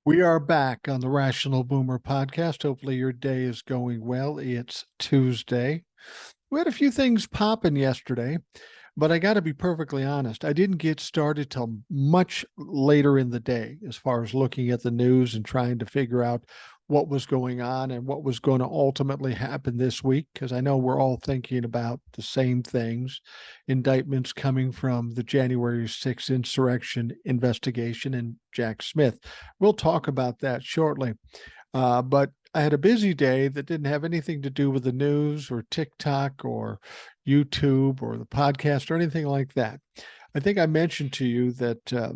We are back on the Rational Boomer podcast. Hopefully, your day is going well. It's Tuesday. We had a few things popping yesterday, but I got to be perfectly honest. I didn't get started till much later in the day as far as looking at the news and trying to figure out what was going on and what was going to ultimately happen this week, because I know we're all thinking about the same things. Indictments coming from the January 6th insurrection investigation and Jack Smith. We'll talk about that shortly. But I had a busy day that didn't have anything to do with the news or TikTok or YouTube or the podcast or anything like that. I think I mentioned to you that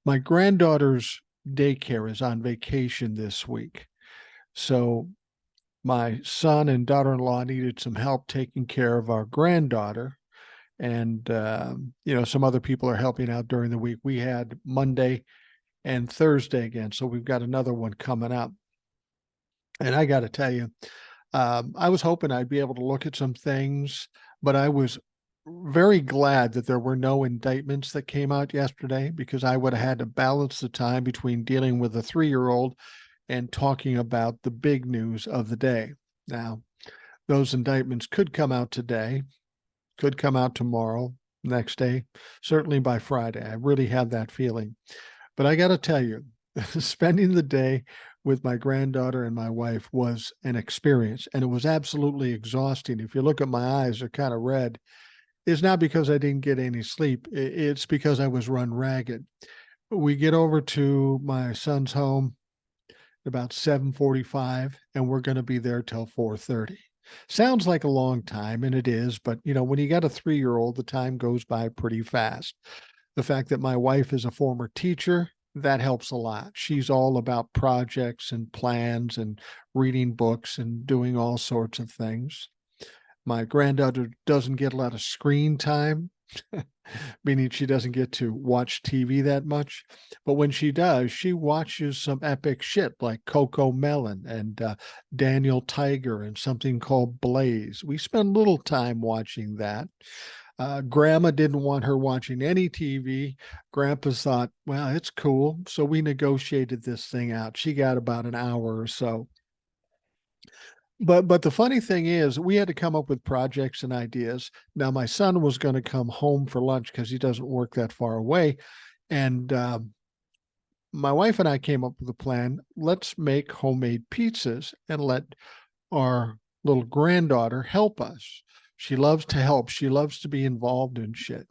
my granddaughter's daycare is on vacation this week. So my son and daughter-in-law needed some help taking care of our granddaughter. And, some other people are helping out during the week. We had Monday and Thursday again. So we've got another one coming up. And I got to tell you, I was hoping I'd be able to look at some things, but I was very glad that there were no indictments that came out yesterday, because I would have had to balance the time between dealing with a 3-year-old and talking about the big news of the day. Now, those indictments could come out today, could come out tomorrow, next day, certainly by Friday. I really had that feeling. But I got to tell you, spending the day with my granddaughter and my wife was an experience, and it was absolutely exhausting. If you look at my eyes, they're kind of red. It's not because I didn't get any sleep. It's because I was run ragged. We get over to my son's home about 7:45, and we're going to be there till 4:30. Sounds like a long time, and it is, but when you got a 3-year-old, the time goes by pretty fast. The fact that my wife is a former teacher, that helps a lot. She's all about projects and plans and reading books and doing all sorts of things. My granddaughter doesn't get a lot of screen time, meaning she doesn't get to watch TV that much. But when she does, she watches some epic shit like Coco Melon and Daniel Tiger and something called Blaze. We spend little time watching that. Grandma didn't want her watching any TV. Grandpa thought, well, it's cool. So we negotiated this thing out. She got about an hour or so. But the funny thing is, we had to come up with projects and ideas. Now, my son was going to come home for lunch because he doesn't work that far away. And my wife and I came up with a plan. Let's make homemade pizzas and let our little granddaughter help us. She loves to help. She loves to be involved in shit.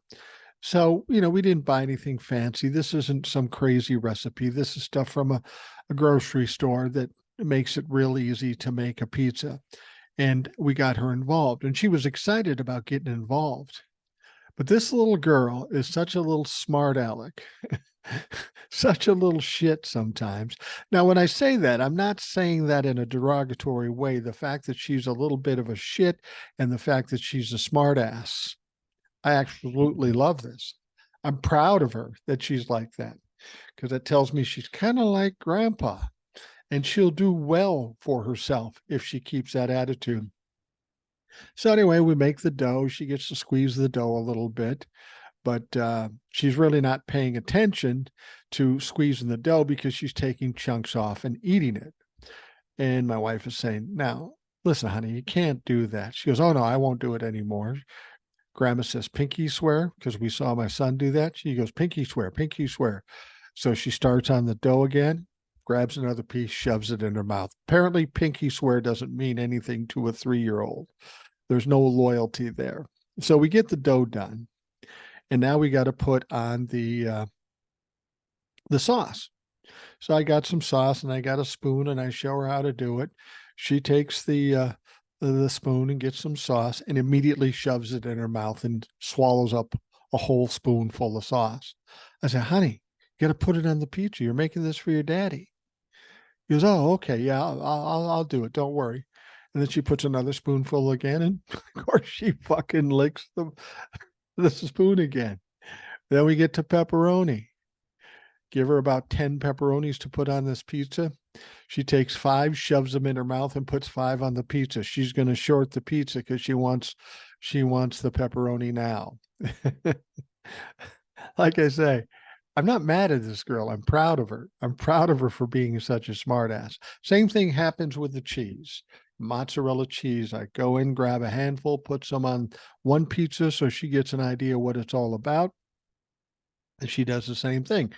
So, we didn't buy anything fancy. This isn't some crazy recipe. This is stuff from a grocery store that makes it real easy to make a pizza. And we got her involved, and she was excited about getting involved. But this little girl is such a little smart aleck, such a little shit sometimes. Now, when I say that, I'm not saying that in a derogatory way. The fact that she's a little bit of a shit and the fact that she's a smart ass, I absolutely love this. I'm proud of her that she's like that, because it tells me she's kind of like grandpa, and she'll do well for herself if she keeps that attitude. So anyway, we make the dough. She gets to squeeze the dough a little bit, but she's really not paying attention to squeezing the dough because she's taking chunks off and eating it. And my wife is saying, now, listen, honey, you can't do that. She goes, oh, no, I won't do it anymore. Grandma says, pinky swear, because we saw my son do that. She goes, pinky swear, pinky swear. So she starts on the dough again, grabs another piece, shoves it in her mouth. Apparently, pinky swear doesn't mean anything to a 3-year-old. There's no loyalty there. So we get the dough done, and now we got to put on the sauce. So I got some sauce, and I got a spoon, and I show her how to do it. She takes the spoon and gets some sauce and immediately shoves it in her mouth and swallows up a whole spoonful of sauce. I said, honey, you got to put it on the pizza. You're making this for your daddy. He goes, oh, okay, yeah, I'll do it. Don't worry. And then she puts another spoonful again, and of course she fucking licks the spoon again. Then we get to pepperoni. Give her about 10 pepperonis to put on this pizza. She takes 5, shoves them in her mouth, and puts 5 on the pizza. She's going to short the pizza because she wants the pepperoni now. Like I say, I'm not mad at this girl. I'm proud of her. I'm proud of her for being such a smartass. Same thing happens with the cheese. Mozzarella cheese. I go in, grab a handful, put some on one pizza so she gets an idea what it's all about. And she does the same thing.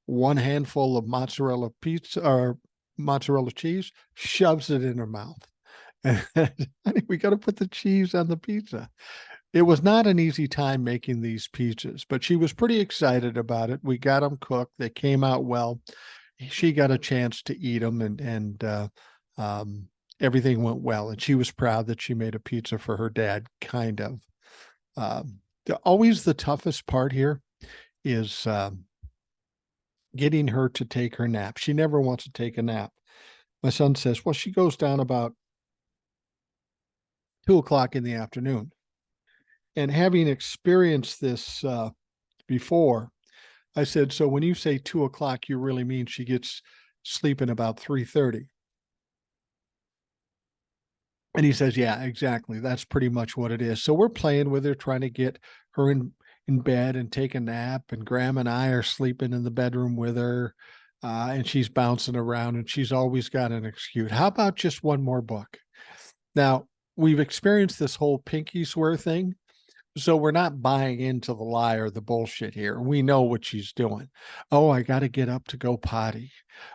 One handful of mozzarella pizza or mozzarella cheese, shoves it in her mouth. And honey, we got to put the cheese on the pizza. It was not an easy time making these pizzas, but she was pretty excited about it. We got them cooked. They came out well. She got a chance to eat them, and everything went well. And she was proud that she made a pizza for her dad, kind of. Always the toughest part here is getting her to take her nap. She never wants to take a nap. My son says, well, she goes down about 2 o'clock in the afternoon. And having experienced this before, I said, so when you say 2 o'clock, you really mean she gets sleeping about 3:30? And he says, yeah, exactly. That's pretty much what it is. So we're playing with her, trying to get her in bed and take a nap. And Graham and I are sleeping in the bedroom with her. And she's bouncing around, and she's always got an excuse. How about just one more book? Now, we've experienced this whole pinky swear thing. So we're not buying into the lie or the bullshit here. We know what she's doing. Oh, I got to get up to go potty.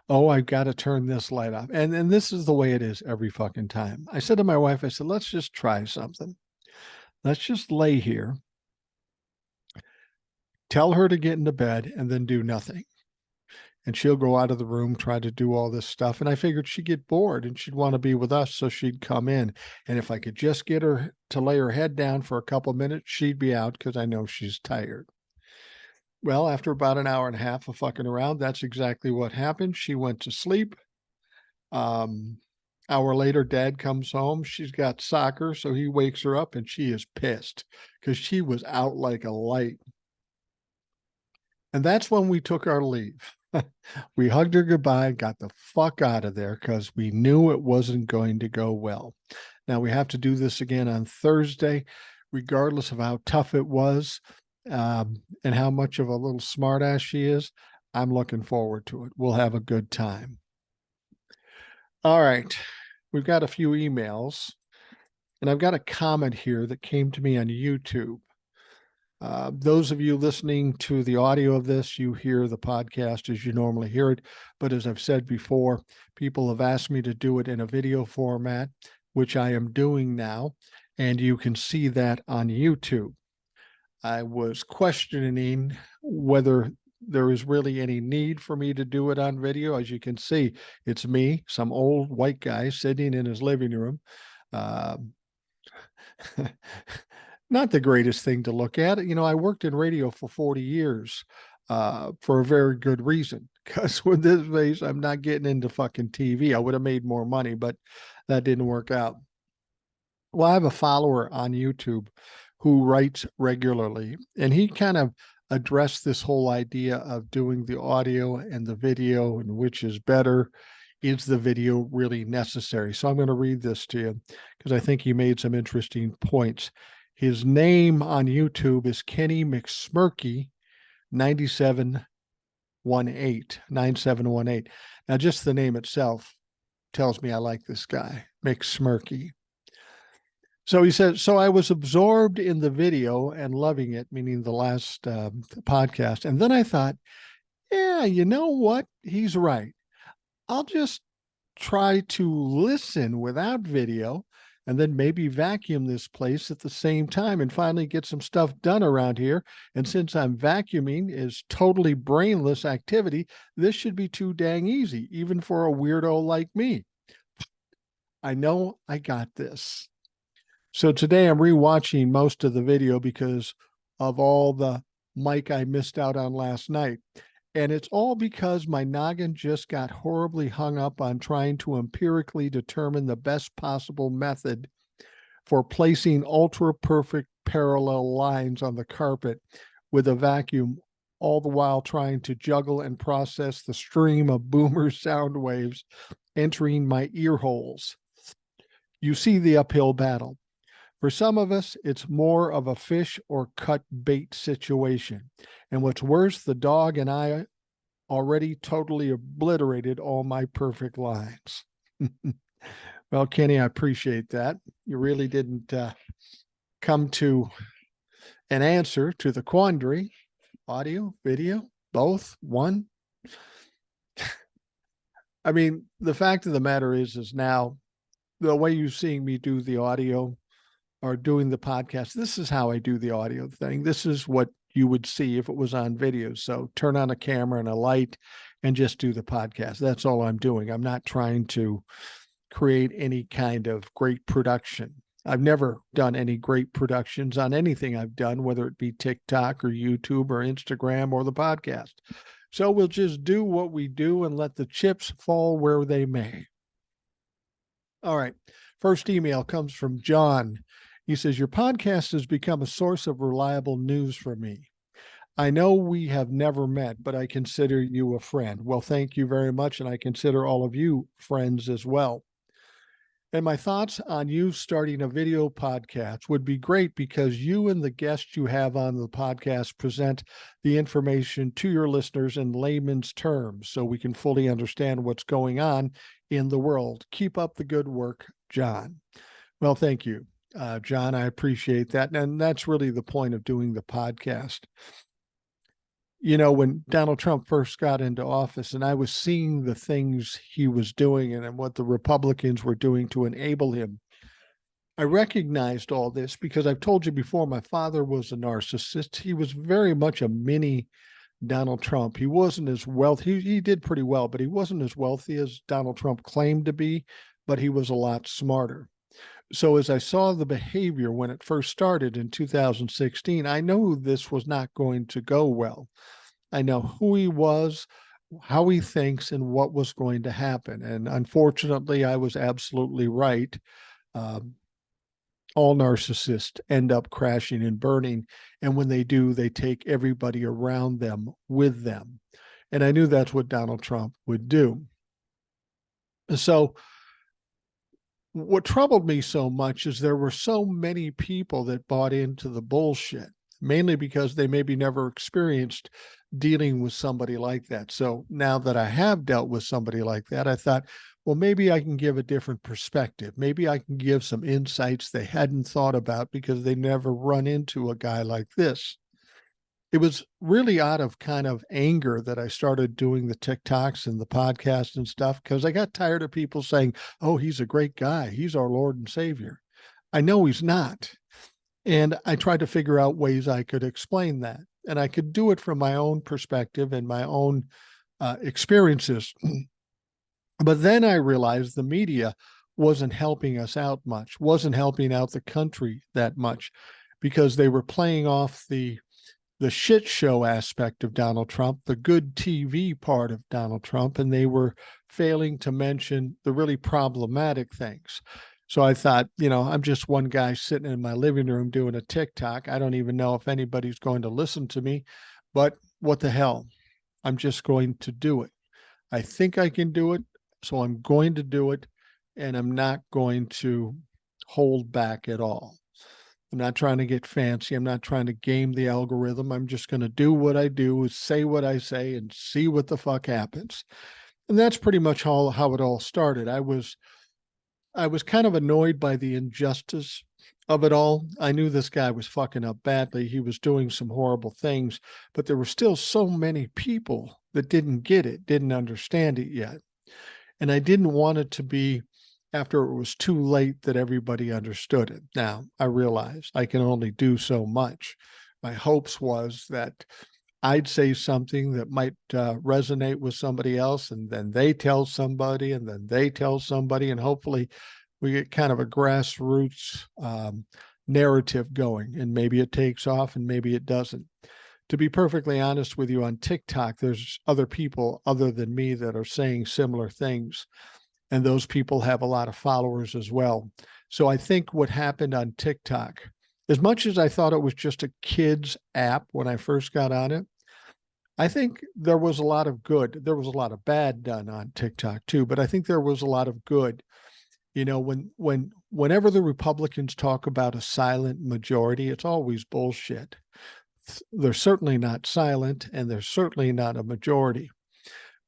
Oh, I've got to turn this light off. And this is the way it is every fucking time. I said to my wife, I said, let's just try something. Let's just lay here, tell her to get into bed, and then do nothing. And she'll go out of the room, try to do all this stuff. And I figured she'd get bored and she'd want to be with us. So she'd come in. And if I could just get her to lay her head down for a couple of minutes, she'd be out because I know she's tired. Well, after about an hour and a half of fucking around, that's exactly what happened. She went to sleep. Hour later, dad comes home. She's got soccer. So he wakes her up and she is pissed because she was out like a light. And that's when we took our leave. We hugged her goodbye and got the fuck out of there because we knew it wasn't going to go well. Now we have to do this again on Thursday, regardless of how tough it was and how much of a little smartass she is. I'm looking forward to it. We'll have a good time. All right. We've got a few emails, and I've got a comment here that came to me on YouTube. Those of you listening to the audio of this, you hear the podcast as you normally hear it. But as I've said before, people have asked me to do it in a video format, which I am doing now. And you can see that on YouTube. I was questioning whether there is really any need for me to do it on video. As you can see, it's me, some old white guy sitting in his living room. Not the greatest thing to look at. You know, I worked in radio for 40 years for a very good reason. Because with this face, I'm not getting into fucking TV. I would have made more money, but that didn't work out. Well, I have a follower on YouTube who writes regularly, and he kind of addressed this whole idea of doing the audio and the video, and which is better. Is the video really necessary? So I'm going to read this to you because I think he made some interesting points. His name on YouTube is Kenny McSmirky 9718. Now, just the name itself tells me I like this guy, McSmirky. So he says, so I was absorbed in the video and loving it, meaning the last podcast. And then I thought, yeah, you know what? He's right. I'll just try to listen without video and then maybe vacuum this place at the same time and finally get some stuff done around here. And since I'm vacuuming is totally brainless activity, this should be too dang easy, even for a weirdo like me. I know I got this. So today I'm rewatching most of the video because of all the Mike I missed out on last night. And it's all because my noggin just got horribly hung up on trying to empirically determine the best possible method for placing ultra perfect parallel lines on the carpet with a vacuum, all the while trying to juggle and process the stream of boomer sound waves entering my ear holes. You see the uphill battle. For some of us, it's more of a fish or cut bait situation. And what's worse, the dog and I already totally obliterated all my perfect lines. Well, Kenny, I appreciate that. You really didn't come to an answer to the quandary. Audio, video, both, one. I mean, the fact of the matter is now the way you're seeing me do the audio or doing the podcast, this is how I do the audio thing. This is what you would see if it was on video. So turn on a camera and a light and just do the podcast. That's all I'm doing. I'm not trying to create any kind of great production. I've never done any great productions on anything I've done, whether it be TikTok or YouTube or Instagram or the podcast. So we'll just do what we do and let the chips fall where they may. All right. First email comes from John. He says, your podcast has become a source of reliable news for me. I know we have never met, but I consider you a friend. Well, thank you very much. And I consider all of you friends as well. And my thoughts on you starting a video podcast would be great because you and the guests you have on the podcast present the information to your listeners in layman's terms so we can fully understand what's going on in the world. Keep up the good work, John. Well, thank you, John. I appreciate that. And that's really the point of doing the podcast. You know, when Donald Trump first got into office and I was seeing the things he was doing and what the Republicans were doing to enable him, I recognized all this because I've told you before, my father was a narcissist. He was very much a mini Donald Trump. He wasn't as wealthy. He did pretty well, but he wasn't as wealthy as Donald Trump claimed to be, but he was a lot smarter. So as I saw the behavior when it first started in 2016, I knew this was not going to go well. I know who he was, how he thinks, and what was going to happen. And unfortunately, I was absolutely right. All narcissists end up crashing and burning. And when they do, they take everybody around them with them. And I knew that's what Donald Trump would do. So what troubled me so much is there were so many people that bought into the bullshit, mainly because they maybe never experienced dealing with somebody like that. So now that I have dealt with somebody like that, I thought, well, maybe I can give a different perspective. Maybe I can give some insights they hadn't thought about because they never run into a guy like this. It was really out of kind of anger that I started doing the TikToks and the podcast and stuff because I got tired of people saying, oh, he's a great guy. He's our Lord and Savior. I know he's not. And I tried to figure out ways I could explain that. And I could do it from my own perspective and my own experiences. But then I realized the media wasn't helping us out much, wasn't helping out the country that much because they were playing off the shit show aspect of Donald Trump, the good TV part of Donald Trump, and they were failing to mention the really problematic things. So I thought, you know, I'm just one guy sitting in my living room doing a TikTok. I don't even know if anybody's going to listen to me, but what the hell? I'm just going to do it. I think I can do it, so I'm going to do it, and I'm not going to hold back at all. I'm not trying to get fancy. I'm not trying to game the algorithm. I'm just going to do what I do, say what I say, and see what the fuck happens. And that's pretty much how it all started. I was kind of annoyed by the injustice of it all. I knew this guy was fucking up badly. He was doing some horrible things, but there were still so many people that didn't get it, didn't understand it yet. And I didn't want it to be after it was too late that everybody understood it. Now, I realized I can only do so much. My hopes was that I'd say something that might resonate with somebody else, and then they tell somebody, and then they tell somebody, and hopefully we get kind of a grassroots narrative going, and maybe it takes off and maybe it doesn't. To be perfectly honest with you, on TikTok, there's other people other than me that are saying similar things. And those people have a lot of followers as well. So I think what happened on TikTok, as much as I thought it was just a kids app when I first got on it, I think there was a lot of good. There was a lot of bad done on TikTok too, but I think there was a lot of good. You know, when whenever the Republicans talk about a silent majority, it's always bullshit. They're certainly not silent, and they're certainly not a majority.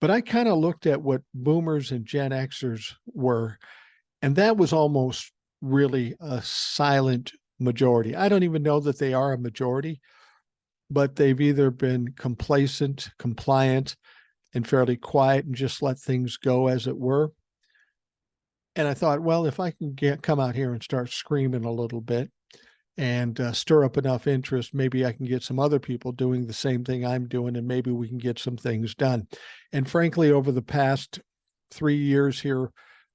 But I kind of looked at what boomers and Gen Xers were, and that was almost really a silent majority. I don't even know that they are a majority, but they've either been complacent, compliant, and fairly quiet and just let things go as it were. And I thought, well, if I can come out here and start screaming a little bit and stir up enough interest, maybe I can get some other people doing the same thing I'm doing, and maybe we can get some things done. And frankly, over the past 3 years here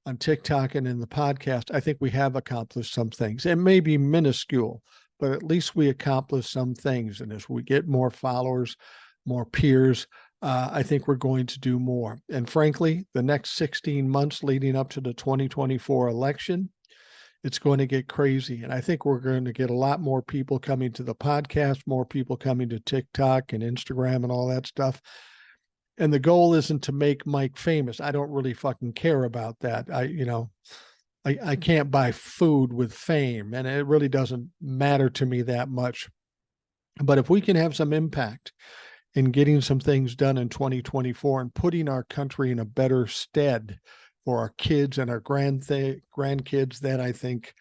on TikTok and in the podcast, I think we have accomplished some things. It may be minuscule, but at least we accomplished some things. And as we get more followers, more peers, I think we're going to do more. And frankly, the next 16 months leading up to the 2024 election, it's going to get crazy. And I think we're going to get a lot more people coming to the podcast, more people coming to TikTok and Instagram and all that stuff. And the goal isn't to make Mike famous. I don't really fucking care about that. I can't buy food with fame, and it really doesn't matter to me that much. But if we can have some impact in getting some things done in 2024 and putting our country in a better stead for our kids and our grandkids, then I think,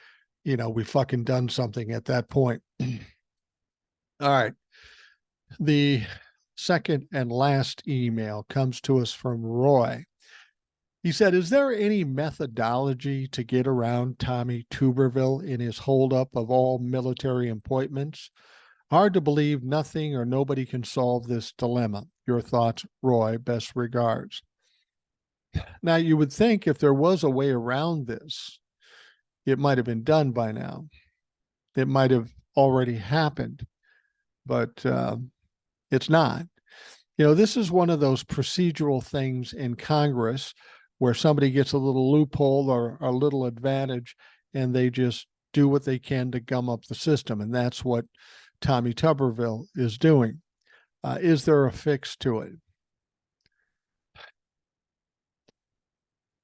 we fucking done something at that point. All right. The second and last email comes to us from Roy. He said, is there any methodology to get around Tommy Tuberville in his holdup of all military appointments? Hard to believe nothing or nobody can solve this dilemma. Your thoughts, Roy. Best regards. Now, you would think if there was a way around this, it might have been done by now. It might have already happened, but it's not. This is one of those procedural things in Congress where somebody gets a little loophole or a little advantage, and they just do what they can to gum up the system. And that's what Tommy Tuberville is doing. Is there a fix to it?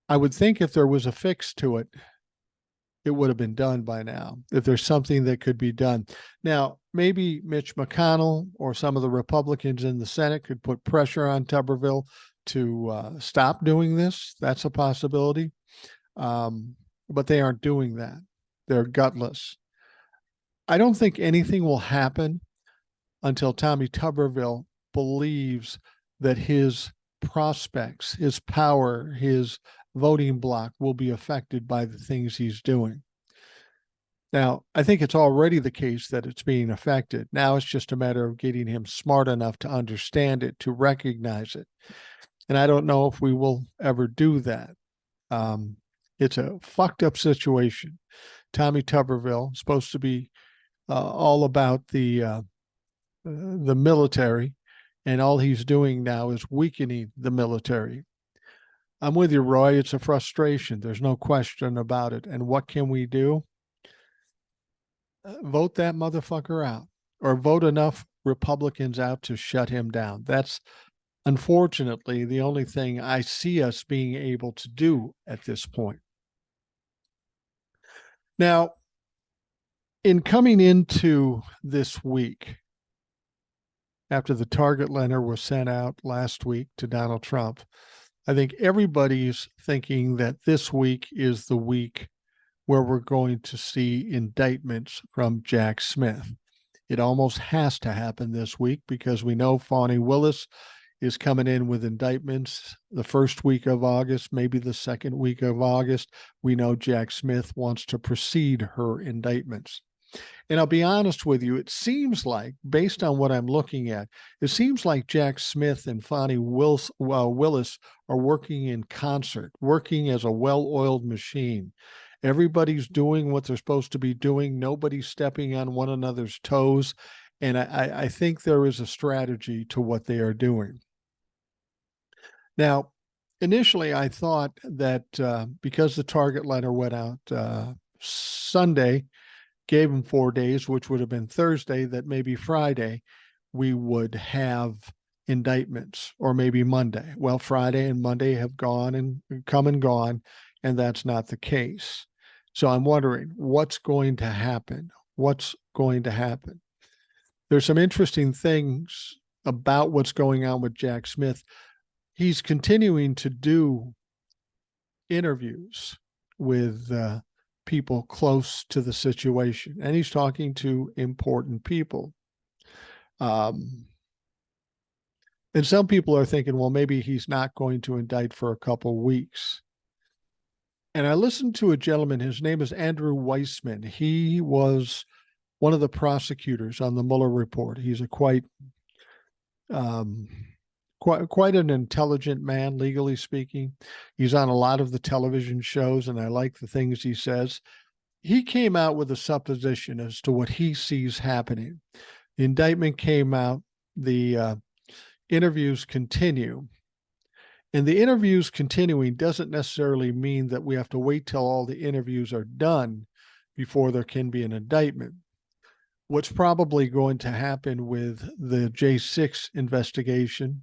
I would think if there was a fix to it, it would have been done by now, if there's something that could be done. Now, maybe Mitch McConnell or some of the Republicans in the Senate could put pressure on Tuberville to stop doing this. That's a possibility. But they aren't doing that. They're gutless. I don't think anything will happen until Tommy Tuberville believes that his prospects, his power, his voting bloc will be affected by the things he's doing. Now, I think it's already the case that it's being affected. Now it's just a matter of getting him smart enough to understand it, to recognize it. And I don't know if we will ever do that. It's a fucked up situation. Tommy Tuberville is supposed to be all about the military, and all he's doing now is weakening the military. I'm with you, Roy. It's a frustration. There's no question about it. And what can we do? Vote that motherfucker out, or vote enough Republicans out to shut him down. That's unfortunately the only thing I see us being able to do at this point. Now, in coming into this week, after the target letter was sent out last week to Donald Trump, I think everybody's thinking that this week is the week where we're going to see indictments from Jack Smith. It almost has to happen this week because we know Fani Willis is coming in with indictments the first week of August, maybe the second week of August. We know Jack Smith wants to precede her indictments. And I'll be honest with you, it seems like, based on what I'm looking at, it seems like Jack Smith and Fani Willis are working in concert, working as a well-oiled machine. Everybody's doing what they're supposed to be doing. Nobody's stepping on one another's toes. And I think there is a strategy to what they are doing. Now, initially, I thought that because the target letter went out Sunday, gave him 4 days, which would have been Thursday, that maybe Friday we would have indictments, or maybe Monday. Well, Friday and Monday have gone and come and gone, and that's not the case. So I'm wondering what's going to happen. What's going to happen? There's some interesting things about what's going on with Jack Smith. He's continuing to do interviews with people close to the situation, and he's talking to important people. And some people are thinking, well, maybe he's not going to indict for a couple weeks. And I listened to a gentleman, his name is Andrew Weissman. He was one of the prosecutors on the Mueller report. He's a quite an intelligent man, legally speaking. He's on a lot of the television shows, and I like the things he says. He came out with a supposition as to what he sees happening. The indictment came out, the interviews continue. And the interviews continuing doesn't necessarily mean that we have to wait till all the interviews are done before there can be an indictment. What's probably going to happen with the J6 investigation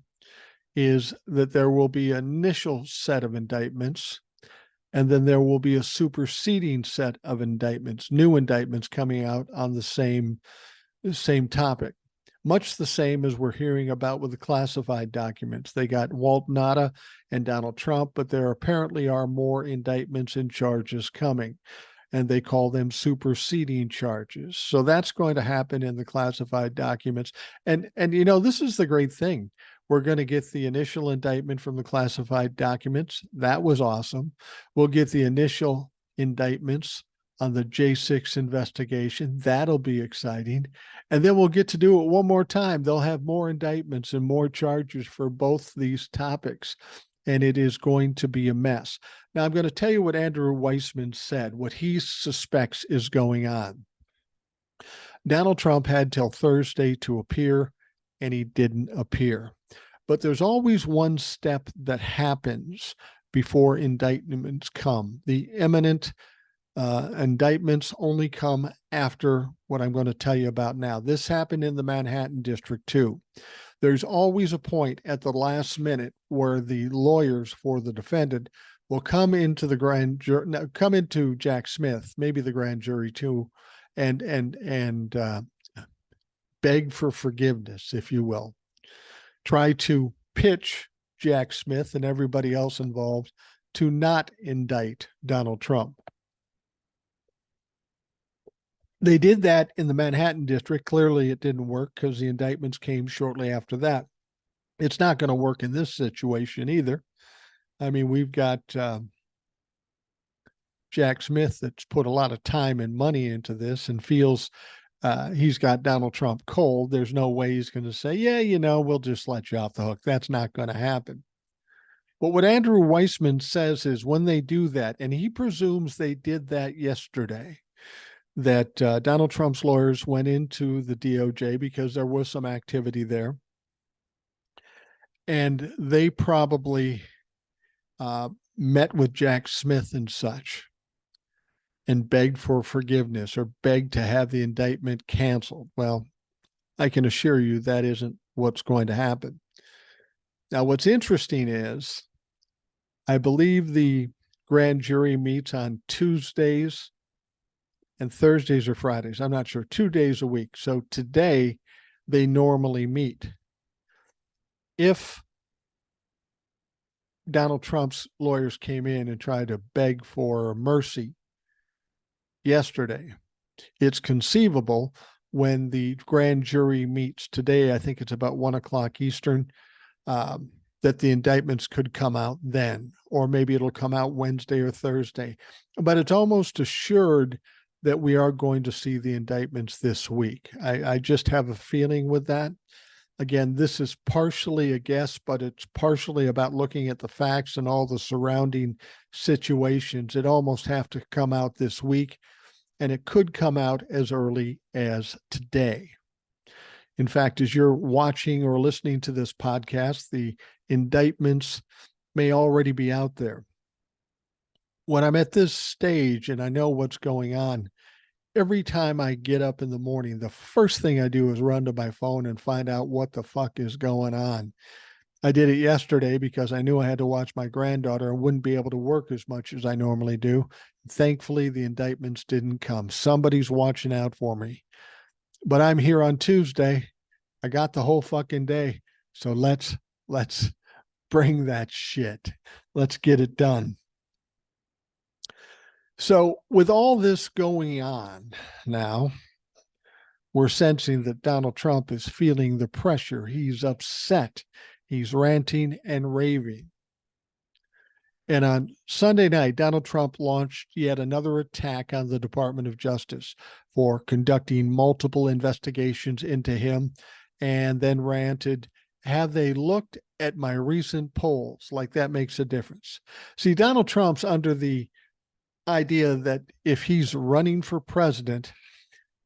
is that there will be an initial set of indictments, and then there will be a superseding set of indictments, new indictments coming out on the same topic. Much the same as we're hearing about with the classified documents. They got Walt Nauta and Donald Trump, but there apparently are more indictments and charges coming, and they call them superseding charges. So that's going to happen in the classified documents. And you know, this is the great thing. We're going to get the initial indictment from the classified documents. That was awesome. We'll get the initial indictments on the J6 investigation. That'll be exciting. And then we'll get to do it one more time. They'll have more indictments and more charges for both these topics, and it is going to be a mess. Now, I'm going to tell you what Andrew Weissman said, what he suspects is going on. Donald Trump had till Thursday to appear, and he didn't appear. But there's always one step that happens before indictments come. The imminent indictments only come after what I'm going to tell you about now. This happened in the Manhattan District too. There's always a point at the last minute where the lawyers for the defendant will come into the grand jury, come into Jack Smith, maybe the grand jury too, and beg for forgiveness, if you will. Try to pitch Jack Smith and everybody else involved to not indict Donald Trump. They did that in the Manhattan District. Clearly, it didn't work because the indictments came shortly after that. It's not going to work in this situation either. I mean, we've got Jack Smith that's put a lot of time and money into this and feels he's got Donald Trump cold. There's no way he's going to say, yeah, you know, we'll just let you off the hook. That's not going to happen. But what Andrew Weissman says is when they do that, and he presumes they did that yesterday, that Donald Trump's lawyers went into the DOJ because there was some activity there. And they probably met with Jack Smith and such and begged for forgiveness or begged to have the indictment canceled. Well, I can assure you that isn't what's going to happen. Now, what's interesting is I believe the grand jury meets on Tuesdays and Thursdays or Fridays. I'm not sure, 2 days a week. So today they normally meet. If Donald Trump's lawyers came in and tried to beg for mercy yesterday, it's conceivable when the grand jury meets today, I think it's about 1 o'clock Eastern, that the indictments could come out then, or maybe it'll come out Wednesday or Thursday. But it's almost assured that we are going to see the indictments this week. I just have a feeling with that. Again, this is partially a guess, but it's partially about looking at the facts and all the surrounding situations. It almost have to come out this week, and it could come out as early as today. In fact, as you're watching or listening to this podcast, the indictments may already be out there. When I'm at this stage and I know what's going on, every time I get up in the morning, the first thing I do is run to my phone and find out what the fuck is going on. I did it yesterday because I knew I had to watch my granddaughter and wouldn't be able to work as much as I normally do. Thankfully, the indictments didn't come. Somebody's watching out for me. But I'm here on Tuesday. I got the whole fucking day. So let's bring that shit. Let's get it done. So with all this going on now, we're sensing that Donald Trump is feeling the pressure. He's upset. He's ranting and raving. And on Sunday night, Donald Trump launched yet another attack on the Department of Justice for conducting multiple investigations into him, and then ranted, have they looked at my recent polls? Like that makes a difference. See, Donald Trump's under the idea that if he's running for president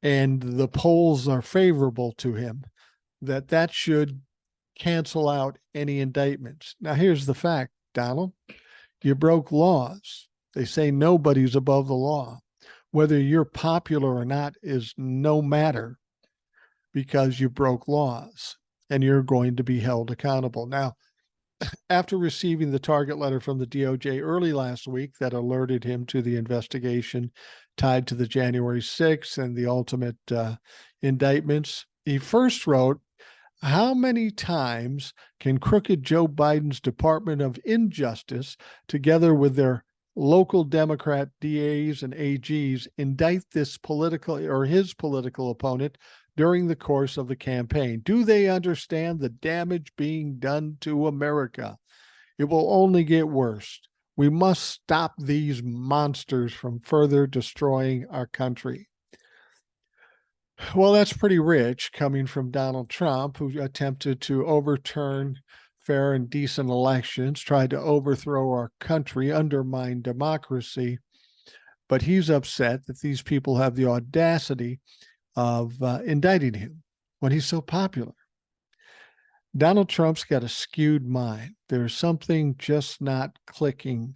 and the polls are favorable to him, that should cancel out any indictments. Now, here's the fact, Donald. You broke laws. They say nobody's above the law. Whether you're popular or not is no matter, because you broke laws and you're going to be held accountable. Now, after receiving the target letter from the DOJ early last week that alerted him to the investigation tied to the January 6th and the ultimate indictments, he first wrote, how many times can crooked Joe Biden's Department of Injustice, together with their local Democrat DAs and AGs, indict this political or his political opponent during the course of the campaign? Do they understand the damage being done to America? It will only get worse. We must stop these monsters from further destroying our country. Well, that's pretty rich coming from Donald Trump, who attempted to overturn fair and decent elections, tried to overthrow our country, undermine democracy. But he's upset that these people have the audacity of indicting him when he's so popular. Donald Trump's got a skewed mind. There's something just not clicking,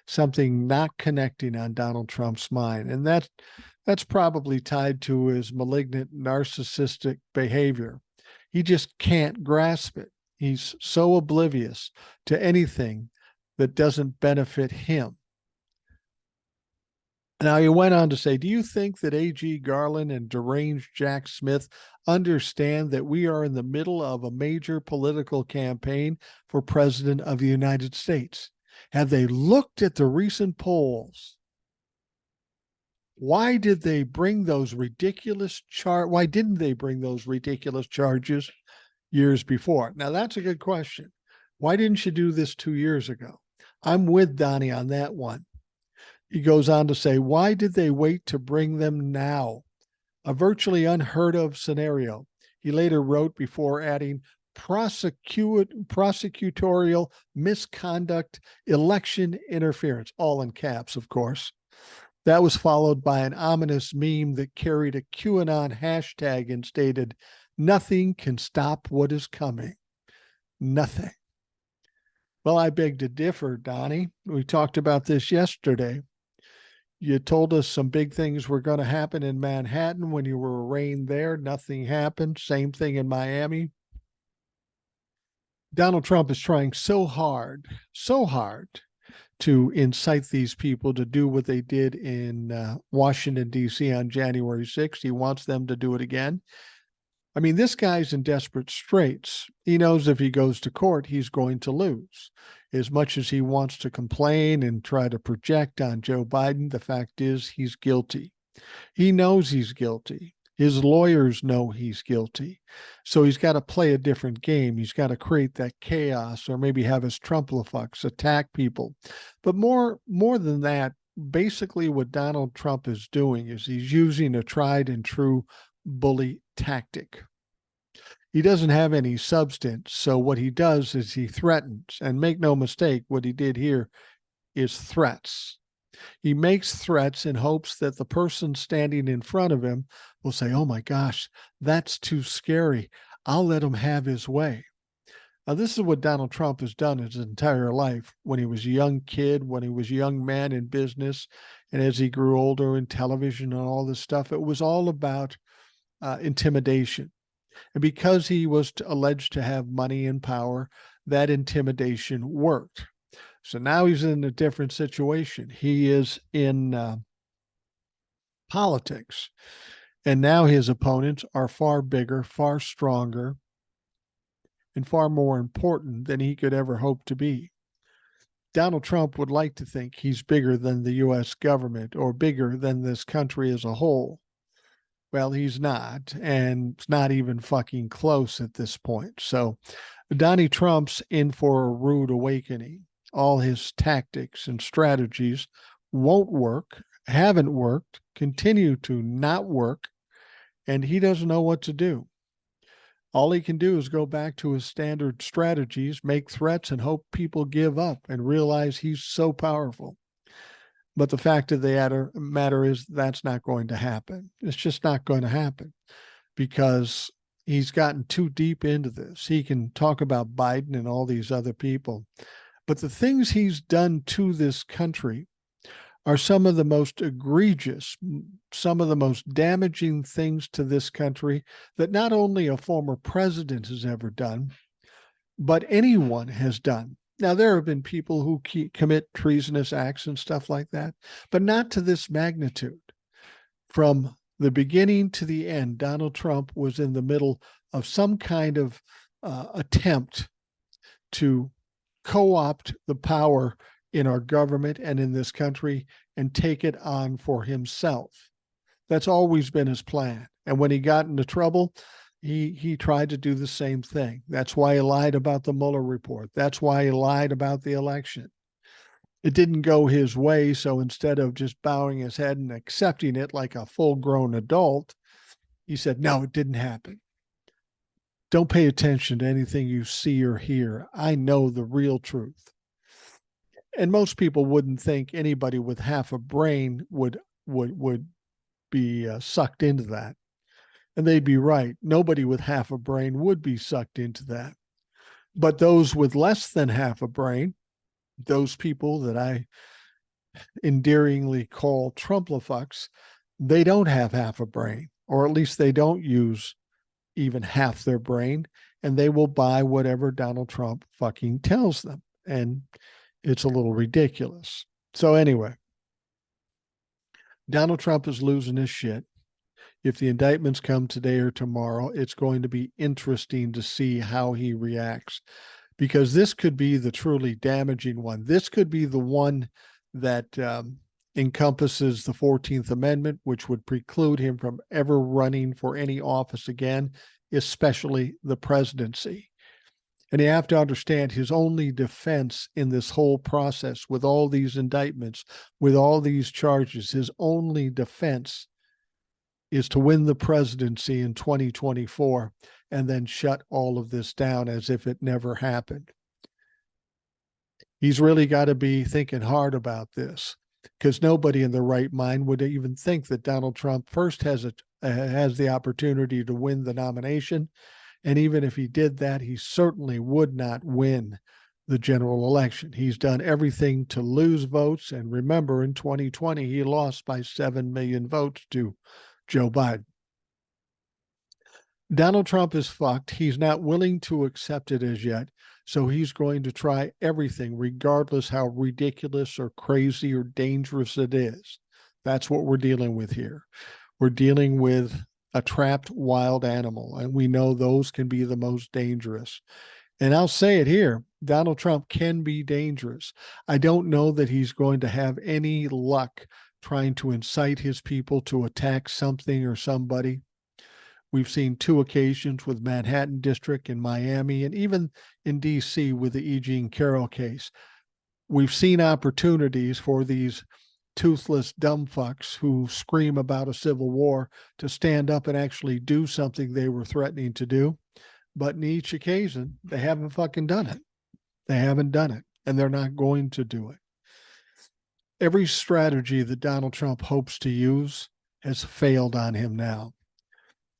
something not connecting on Donald Trump's mind. And that's probably tied to his malignant narcissistic behavior. He just can't grasp it. He's so oblivious to anything that doesn't benefit him. Now, he went on to say, do you think that A.G. Garland and deranged Jack Smith understand that we are in the middle of a major political campaign for president of the United States? Have they looked at the recent polls? Why did they bring those ridiculous why didn't they bring those ridiculous charges years before? Now, that's a good question. Why didn't you do this 2 years ago? I'm with Donnie on that one. He goes on to say, why did they wait to bring them now? A virtually unheard of scenario. He later wrote, before adding, prosecutorial misconduct, election interference, all in caps, of course. That was followed by an ominous meme that carried a QAnon hashtag and stated, nothing can stop what is coming. Nothing. Well, I beg to differ, Donnie. We talked about this yesterday. You told us some big things were going to happen in Manhattan when you were arraigned there. Nothing happened. Same thing in Miami. Donald Trump is trying so hard to incite these people to do what they did in Washington, D.C. on January 6th. He wants them to do it again. I mean, this guy's in desperate straits. He knows if he goes to court, he's going to lose. As much as he wants to complain and try to project on Joe Biden, the fact is he's guilty. He knows he's guilty. His lawyers know he's guilty. So he's got to play a different game. He's got to create that chaos, or maybe have his Trump-lafucks attack people. But more than that, basically what Donald Trump is doing is he's using a tried and true bully tactic. He doesn't have any substance. So what he does is he threatens. And make no mistake, what he did here is threats. He makes threats in hopes that the person standing in front of him will say, oh my gosh, that's too scary. I'll let him have his way. Now, this is what Donald Trump has done his entire life. When he was a young kid, when he was a young man in business, and as he grew older in television and all this stuff, it was all about intimidation. And because he was alleged to have money and power, that intimidation worked. So now he's in a different situation. He is in politics. And now his opponents are far bigger, far stronger, and far more important than he could ever hope to be. Donald Trump would like to think he's bigger than the US government or bigger than this country as a whole. Well, he's not, and it's not even fucking close at this point. So Donnie Trump's in for a rude awakening. All his tactics and strategies won't work, haven't worked, continue to not work, and he doesn't know what to do. All he can do is go back to his standard strategies, make threats, and hope people give up and realize he's so powerful. But the fact of the matter is that's not going to happen. It's just not going to happen because he's gotten too deep into this. He can talk about Biden and all these other people, but the things he's done to this country are some of the most egregious, some of the most damaging things to this country that not only a former president has ever done, but anyone has done. Now, there have been people who commit treasonous acts and stuff like that, but not to this magnitude. From the beginning to the end, Donald Trump was in the middle of some kind of attempt to co-opt the power in our government and in this country and take it on for himself. That's always been his plan. And when he got into trouble, he tried to do the same thing. That's why he lied about the Mueller report. That's why he lied about the election. It didn't go his way, so instead of just bowing his head and accepting it like a full-grown adult, he said, no, it didn't happen. Don't pay attention to anything you see or hear. I know the real truth. And most people wouldn't think anybody with half a brain would be sucked into that. And they'd be right. Nobody with half a brain would be sucked into that. But those with less than half a brain, those people that I endearingly call Trumplafucks, they don't have half a brain, or at least they don't use even half their brain, and they will buy whatever Donald Trump fucking tells them. And it's a little ridiculous. So anyway, Donald Trump is losing his shit. If the indictments come today or tomorrow, it's going to be interesting to see how he reacts, because this could be the truly damaging one. This could be the one that encompasses the 14th Amendment, which would preclude him from ever running for any office again, especially the presidency. And you have to understand his only defense in this whole process, with all these indictments, with all these charges, his only defense is to win the presidency in 2024 and then shut all of this down as if it never happened. He's really got to be thinking hard about this, because nobody in their right mind would even think that Donald Trump first has the opportunity to win the nomination. And even if he did that, he certainly would not win the general election. He's done everything to lose votes. And remember, in 2020, he lost by 7 million votes to Joe Biden. Donald Trump is fucked. He's not willing to accept it as yet. So he's going to try everything, regardless how ridiculous or crazy or dangerous it is. That's what we're dealing with here. We're dealing with a trapped wild animal, and we know those can be the most dangerous. And I'll say it here, Donald Trump can be dangerous. I don't know that he's going to have any luck trying to incite his people to attack something or somebody. We've seen 2 occasions with Manhattan District in Miami, and even in DC with the E. Jean Carroll case. We've seen opportunities for these toothless dumb fucks who scream about a civil war to stand up and actually do something they were threatening to do. But in each occasion, they haven't fucking done it. They haven't done it, and they're not going to do it. Every strategy that Donald Trump hopes to use has failed on him now.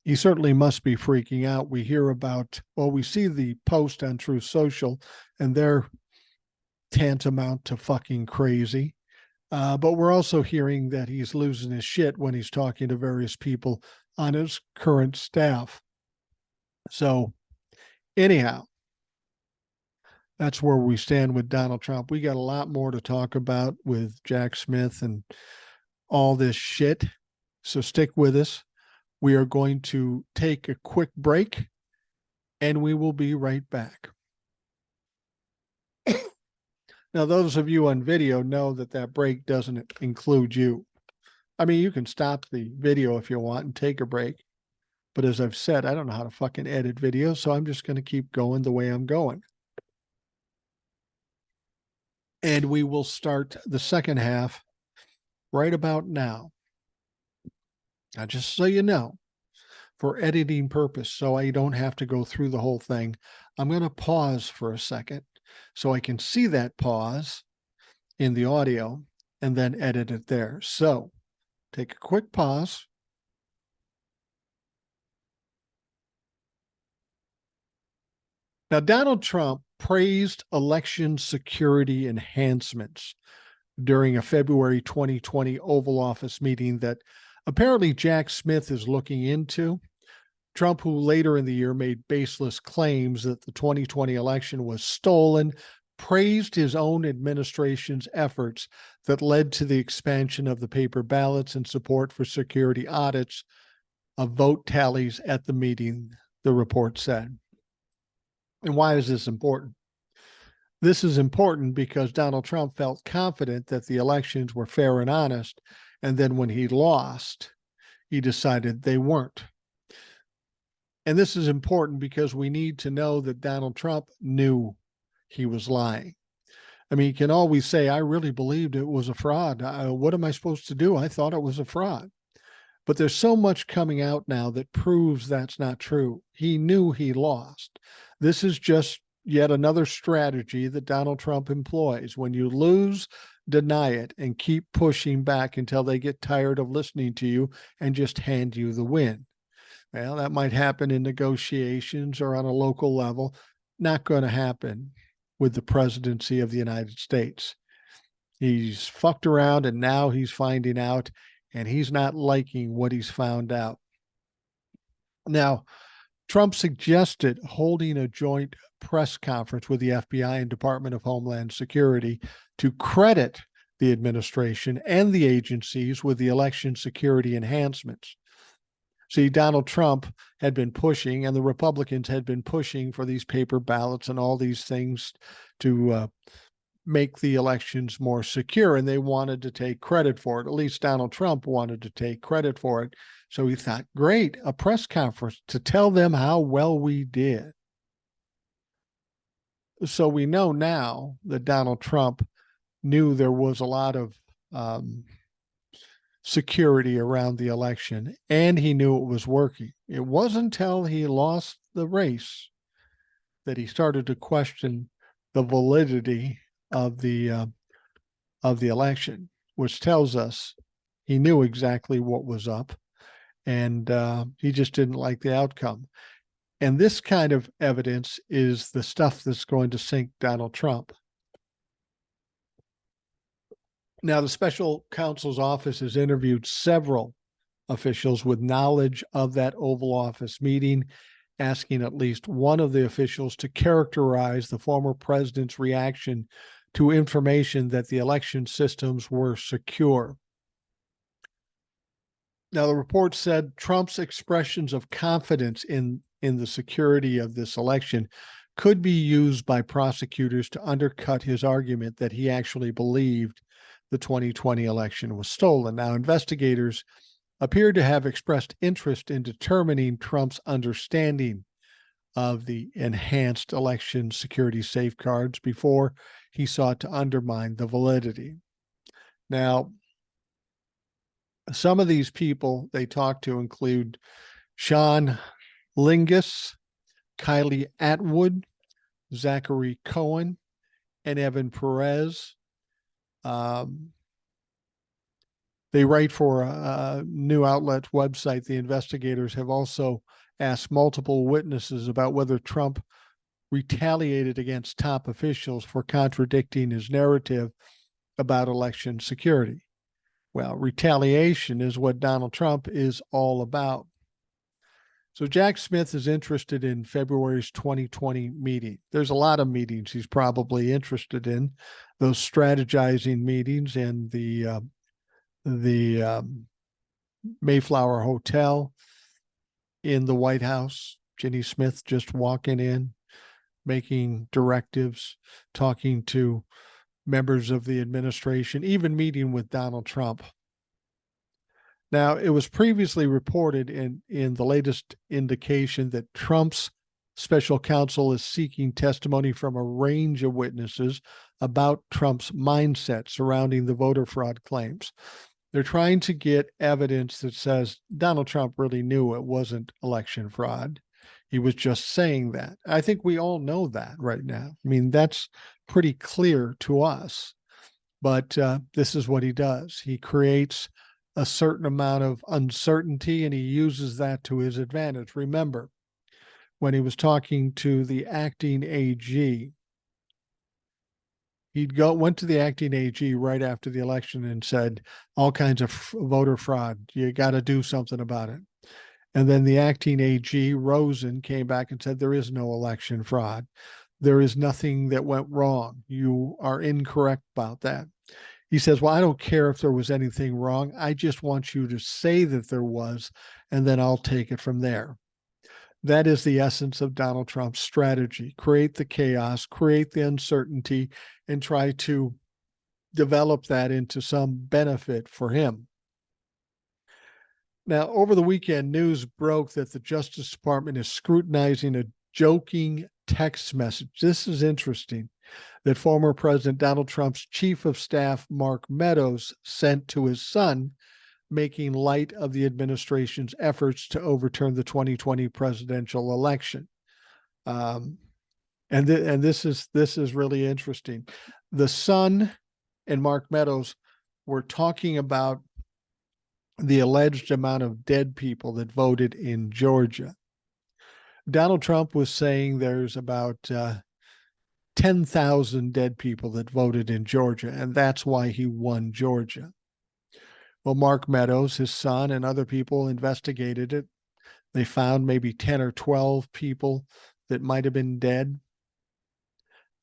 He certainly must be freaking out. We hear about, well, we see the post on Truth Social, and they're tantamount to fucking crazy. But we're also hearing that he's losing his shit when he's talking to various people on his current staff. So anyhow, That's where we stand with Donald Trump. We got a lot more to talk about with Jack Smith and all this shit. So stick with us. We are going to take a quick break and we will be right back. Now, those of you on video know that that break doesn't include you. I mean, you can stop the video if you want and take a break. But as I've said, I don't know how to fucking edit videos, so I'm just going to keep going the way I'm going. And we will start the second half right about now. Now, just so you know, for editing purpose, so I don't have to go through the whole thing, I'm going to pause for a second so I can see that pause in the audio and then edit it there. So take a quick pause. Now, Donald Trump praised election security enhancements during a February 2020 Oval Office meeting that apparently Jack Smith is looking into. Trump, who later in the year made baseless claims that the 2020 election was stolen, praised his own administration's efforts that led to the expansion of the paper ballots and support for security audits of vote tallies at the meeting, the report said. And why is this important? This is important because Donald Trump felt confident that the elections were fair and honest, and then when he lost, he decided they weren't. And this is important because we need to know that Donald Trump knew he was lying. I mean, he can always say, I really believed it was a fraud. What am I supposed to do? I thought it was a fraud. But there's so much coming out now that proves that's not true. He knew he lost. This is just yet another strategy that Donald Trump employs. When you lose, deny it and keep pushing back until they get tired of listening to you and just hand you the win. Well, that might happen in negotiations or on a local level. Not going to happen with the presidency of the United States. He's fucked around and now he's finding out, and he's not liking what he's found out. Now, Trump suggested holding a joint press conference with the FBI and Department of Homeland Security to credit the administration and the agencies with the election security enhancements. See, Donald Trump had been pushing, and the Republicans had been pushing for these paper ballots and all these things to make the elections more secure, and they wanted to take credit for it. At least Donald Trump wanted to take credit for it. So he thought, great, a press conference to tell them how well we did. So we know now that Donald Trump knew there was a lot of security around the election, and he knew it was working. It wasn't until he lost the race that he started to question the validity of the election, which tells us he knew exactly what was up, and he just didn't like the outcome. And this kind of evidence is the stuff that's going to sink Donald Trump. Now, the special counsel's office has interviewed several officials with knowledge of that Oval Office meeting, asking at least one of the officials to characterize the former president's reaction to information that the election systems were secure. Now, the report said Trump's expressions of confidence in the security of this election could be used by prosecutors to undercut his argument that he actually believed the 2020 election was stolen. Now, investigators appear to have expressed interest in determining Trump's understanding of the enhanced election security safeguards before he sought to undermine the validity. Now, some of these people they talked to include Sean Lingus, Kylie Atwood, Zachary Cohen, and Evan Perez. They write for a new outlet website. The investigators have also asked multiple witnesses about whether Trump retaliated against top officials for contradicting his narrative about election security. Well, retaliation is what Donald Trump is all about. So Jack Smith is interested in February's 2020 meeting. There's a lot of meetings he's probably interested in, those strategizing meetings in the Mayflower Hotel, in the White House, Ginny Smith just walking in, making directives, talking to members of the administration, even meeting with Donald Trump. Now, it was previously reported in the latest indication that Trump's special counsel is seeking testimony from a range of witnesses about Trump's mindset surrounding the voter fraud claims. They're trying to get evidence that says Donald Trump really knew it wasn't election fraud. He was just saying that. I think we all know that right now. I mean, that's pretty clear to us. But this is what he does. He creates a certain amount of uncertainty and he uses that to his advantage. Remember, when he was talking to the acting AG, went to the acting AG right after the election and said all kinds of voter fraud. You got to do something about it. And then the acting AG, Rosen, came back and said there is no election fraud. There is nothing that went wrong. You are incorrect about that. He says, well, I don't care if there was anything wrong. I just want you to say that there was, and then I'll take it from there. That is the essence of Donald Trump's strategy. Create the chaos, create the uncertainty, and try to develop that into some benefit for him. Now, over the weekend, news broke that the Justice Department is scrutinizing a joking text message. This is interesting, that former President Donald Trump's chief of staff, Mark Meadows, sent to his son, making light of the administration's efforts to overturn the 2020 presidential election. And this is really interesting. The son and Mark Meadows were talking about the alleged amount of dead people that voted in Georgia. Donald Trump was saying there's about 10,000 dead people that voted in Georgia, and that's why he won Georgia. Well, Mark Meadows, his son, and other people investigated it. They found maybe 10 or 12 people that might have been dead,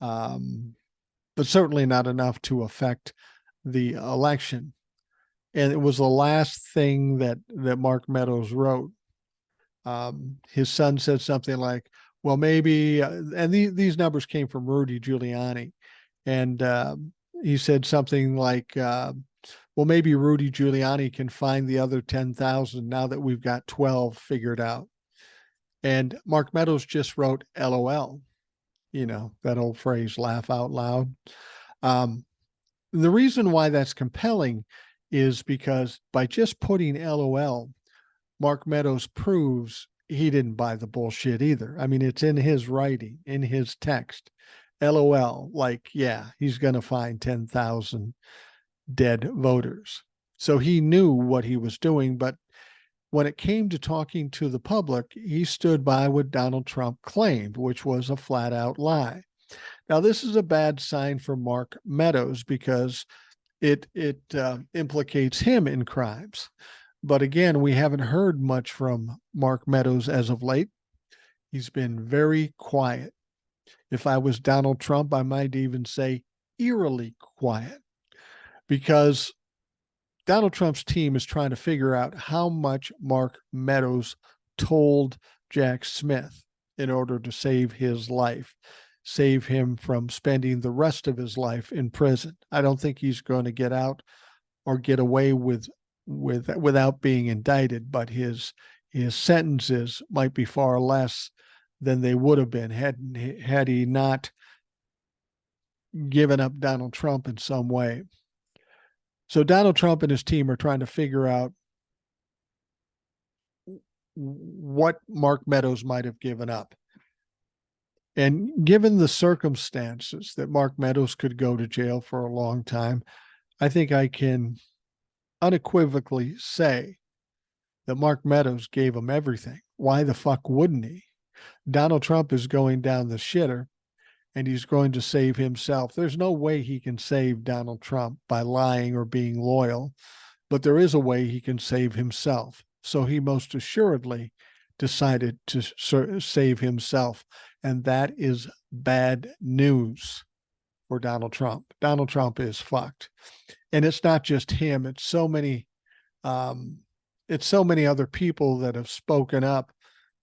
but certainly not enough to affect the election. And it was the last thing that Mark Meadows wrote. His son said something like, well, maybe, and these numbers came from Rudy Giuliani. And he said something like, well, maybe Rudy Giuliani can find the other 10,000 now that we've got 12 figured out. And Mark Meadows just wrote LOL, that old phrase, laugh out loud. The reason why that's compelling is because by just putting LOL, Mark Meadows proves he didn't buy the bullshit either. I mean, it's in his writing, in his text. LOL, like, yeah, he's going to find 10,000 dead voters. So he knew what he was doing, but when it came to talking to the public, he stood by what Donald Trump claimed, which was a flat out lie. Now, this is a bad sign for Mark Meadows because it implicates him in crimes. But again, we haven't heard much from Mark Meadows as of late. He's been very quiet. If I was Donald Trump, I might even say eerily quiet, because Donald Trump's team is trying to figure out how much Mark Meadows told Jack Smith in order to save his life, save him from spending the rest of his life in prison. I don't think he's going to get out or get away without being indicted, but his sentences might be far less than they would have been had he not given up Donald Trump in some way. So Donald Trump and his team are trying to figure out what Mark Meadows might have given up. And given the circumstances that Mark Meadows could go to jail for a long time, I think I can unequivocally say that Mark Meadows gave him everything. Why the fuck wouldn't he? Donald Trump is going down the shitter, and he's going to save himself. There's no way he can save Donald Trump by lying or being loyal, but there is a way he can save himself. So he most assuredly decided to save himself. And that is bad news for Donald Trump. Donald Trump is fucked. And it's not just him, it's so many other people that have spoken up,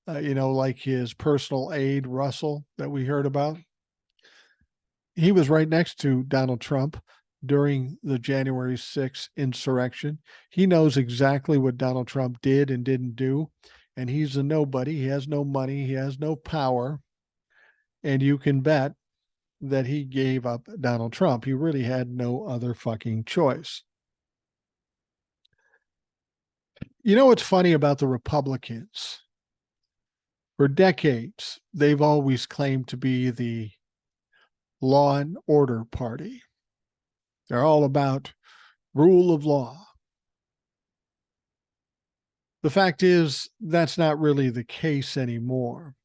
like his personal aide, Russell, that we heard about. He was right next to Donald Trump during the January 6th insurrection. He knows exactly what Donald Trump did and didn't do. And he's a nobody. He has no money. He has no power. And you can bet that he gave up Donald Trump. He really had no other fucking choice. You know what's funny about the Republicans? For decades, they've always claimed to be the law and order party. They're all about rule of law. The fact is, that's not really the case anymore.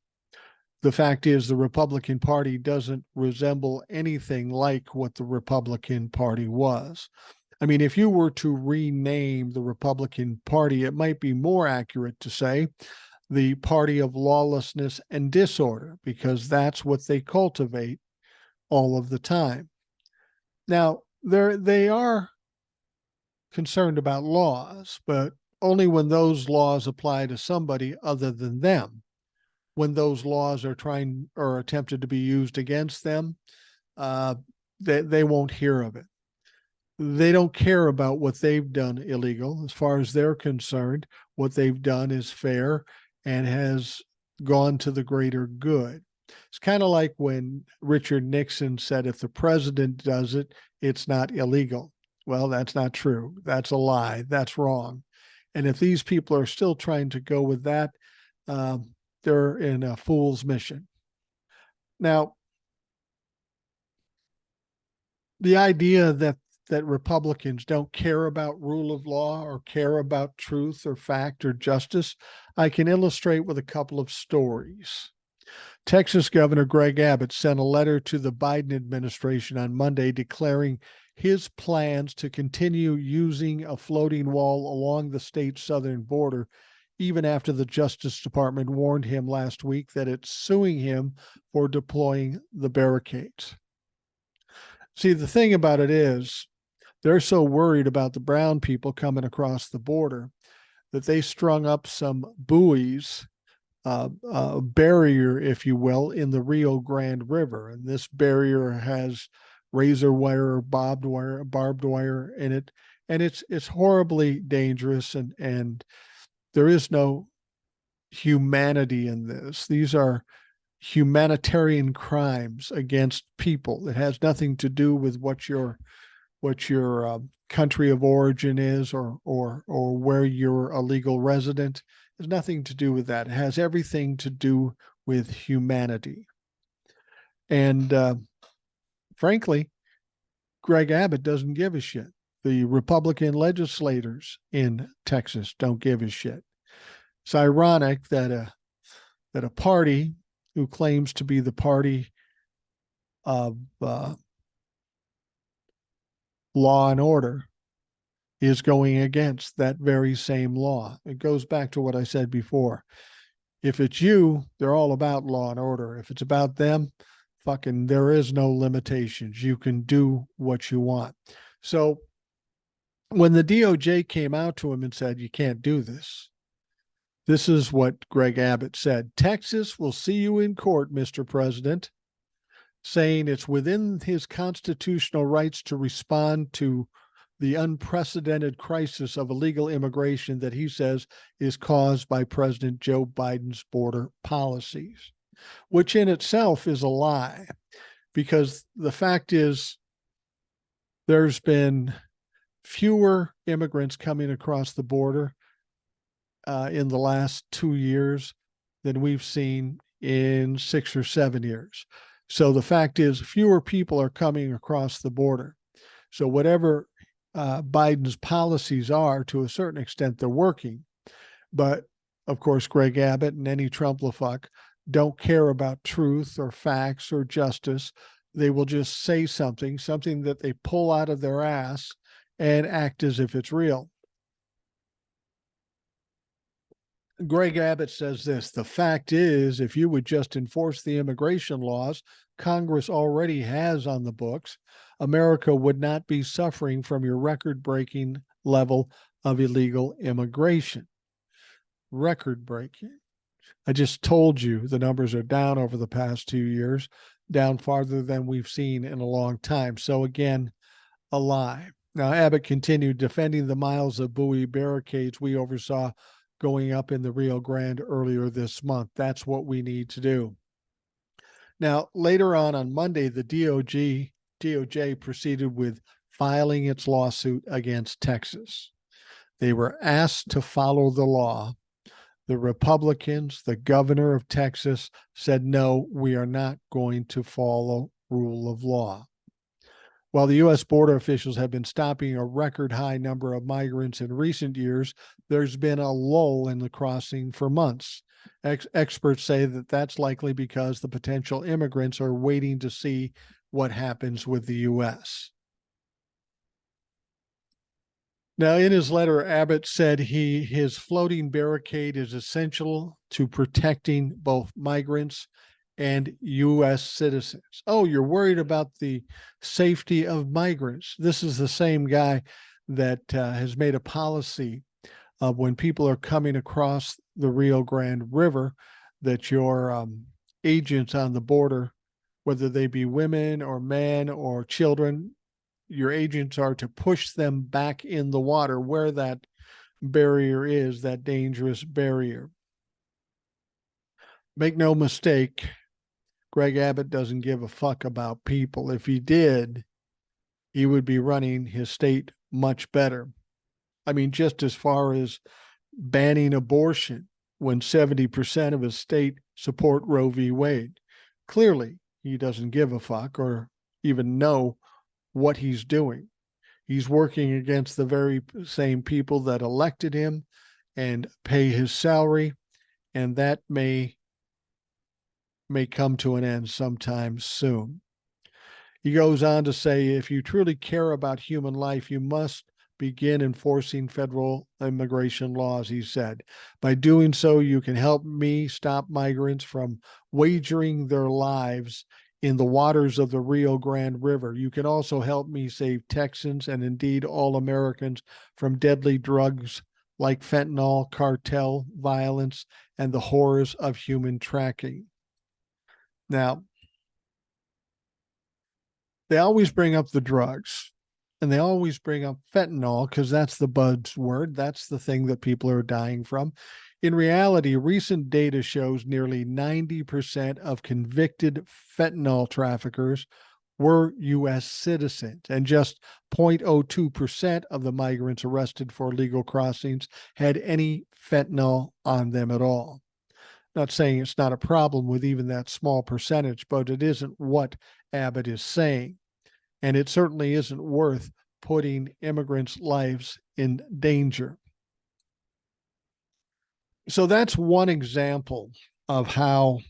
The fact is, the Republican Party doesn't resemble anything like what the Republican Party was. I mean, if you were to rename the Republican Party, it might be more accurate to say the party of lawlessness and disorder, because that's what they cultivate all of the time. Now, they are concerned about laws, but only when those laws apply to somebody other than them. When those laws are trying or attempted to be used against them, they won't hear of it. They don't care about what they've done illegal. As far as they're concerned, what they've done is fair and has gone to the greater good. It's kind of like when Richard Nixon said, if the president does it, it's not illegal. Well, that's not true. That's a lie. That's wrong. And if these people are still trying to go with that, they're in a fool's mission. Now, the idea that Republicans don't care about rule of law or care about truth or fact or justice, I can illustrate with a couple of stories. Texas Governor Greg Abbott sent a letter to the Biden administration on Monday declaring his plans to continue using a floating wall along the state's southern border, even after the Justice Department warned him last week that it's suing him for deploying the barricades. See, the thing about it is, they're so worried about the brown people coming across the border that they strung up some buoys, a barrier, if you will, in the Rio Grande River. And this barrier has razor wire, barbed wire in it. And it's horribly dangerous, and there is no humanity in this. These are humanitarian crimes against people. It has nothing to do with what your country of origin is, or where you're a legal resident. It has nothing to do with that. It has everything to do with humanity. And frankly, Greg Abbott doesn't give a shit. The Republican legislators in Texas don't give a shit. It's ironic that a party who claims to be the party of law and order is going against that very same law. It goes back to what I said before. If it's you, they're all about law and order. If it's about them, fucking, there is no limitations. You can do what you want. So when the DOJ came out to him and said, you can't do this, this is what Greg Abbott said: Texas will see you in court, Mr. President, saying it's within his constitutional rights to respond to the unprecedented crisis of illegal immigration that he says is caused by President Joe Biden's border policies, which in itself is a lie, because the fact is there's been fewer immigrants coming across the border in the last 2 years than we've seen in 6 or 7 years. So the fact is, fewer people are coming across the border. So whatever Biden's policies are, to a certain extent, they're working. But of course, Greg Abbott and any Trump-la-fuck don't care about truth or facts or justice. They will just say something that they pull out of their ass and act as if it's real. Greg Abbott says this: the fact is, if you would just enforce the immigration laws Congress already has on the books, America would not be suffering from your record-breaking level of illegal immigration. Record-breaking. I just told you the numbers are down over the past 2 years, down farther than we've seen in a long time. So again, a lie. Now, Abbott continued defending the miles of buoy barricades we oversaw going up in the Rio Grande earlier this month. That's what we need to do. Now, later on Monday, the DOJ proceeded with filing its lawsuit against Texas. They were asked to follow the law. The Republicans, the governor of Texas, said, no, we are not going to follow rule of law. While the U.S. border officials have been stopping a record high number of migrants in recent years, there's been a lull in the crossing for months. Experts say that that's likely because the potential immigrants are waiting to see what happens with the U.S. Now, in his letter, Abbott said his floating barricade is essential to protecting both migrants and U.S. citizens. Oh, you're worried about the safety of migrants. This is the same guy that has made a policy of when people are coming across the Rio Grande River, that your agents on the border, whether they be women or men or children, your agents are to push them back in the water where that barrier is, that dangerous barrier. Make no mistake, Greg Abbott doesn't give a fuck about people. If he did, he would be running his state much better. I mean, just as far as banning abortion when 70% of his state support Roe v. Wade. Clearly, he doesn't give a fuck or even know what he's doing. He's working against the very same people that elected him and pay his salary, and that may come to an end sometime soon. He goes on to say, if you truly care about human life, you must begin enforcing federal immigration laws, he said. By doing so, you can help me stop migrants from wagering their lives in the waters of the Rio Grande River. You can also help me save Texans and indeed all Americans from deadly drugs like fentanyl, cartel violence, and the horrors of human trafficking. Now, they always bring up the drugs, and they always bring up fentanyl because that's the buzzword. That's the thing that people are dying from. In reality, recent data shows nearly 90% of convicted fentanyl traffickers were U.S. citizens, and just 0.02% of the migrants arrested for illegal crossings had any fentanyl on them at all. Not saying it's not a problem with even that small percentage, but it isn't what Abbott is saying. And it certainly isn't worth putting immigrants' lives in danger. So that's one example of how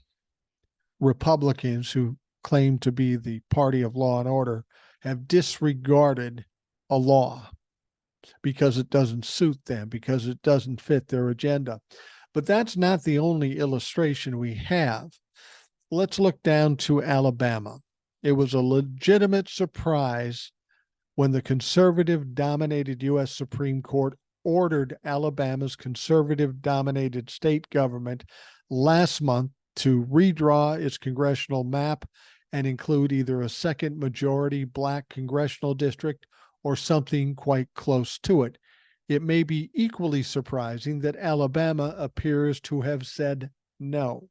Republicans, who claim to be the party of law and order, have disregarded a law because it doesn't suit them, because it doesn't fit their agenda. But that's not the only illustration we have. Let's look down to Alabama. It was a legitimate surprise when the conservative-dominated U.S. Supreme Court ordered Alabama's conservative-dominated state government last month to redraw its congressional map and include either a second majority black congressional district or something quite close to it. It may be equally surprising that Alabama appears to have said no.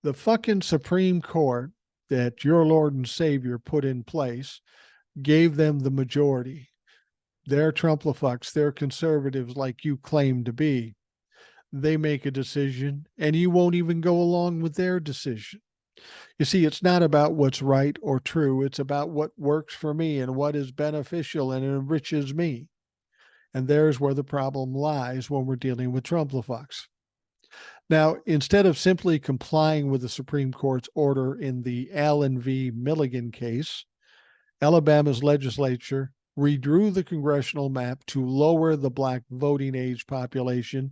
The fucking Supreme Court that your Lord and Savior put in place gave them the majority. They're Trumplafucks, they're conservatives like you claim to be. They make a decision and you won't even go along with their decision. You see, it's not about what's right or true. It's about what works for me and what is beneficial and enriches me. And there's where the problem lies when we're dealing with Trumplafucks. Now, instead of simply complying with the Supreme Court's order in the Allen v. Milligan case, Alabama's legislature redrew the congressional map to lower the black voting age population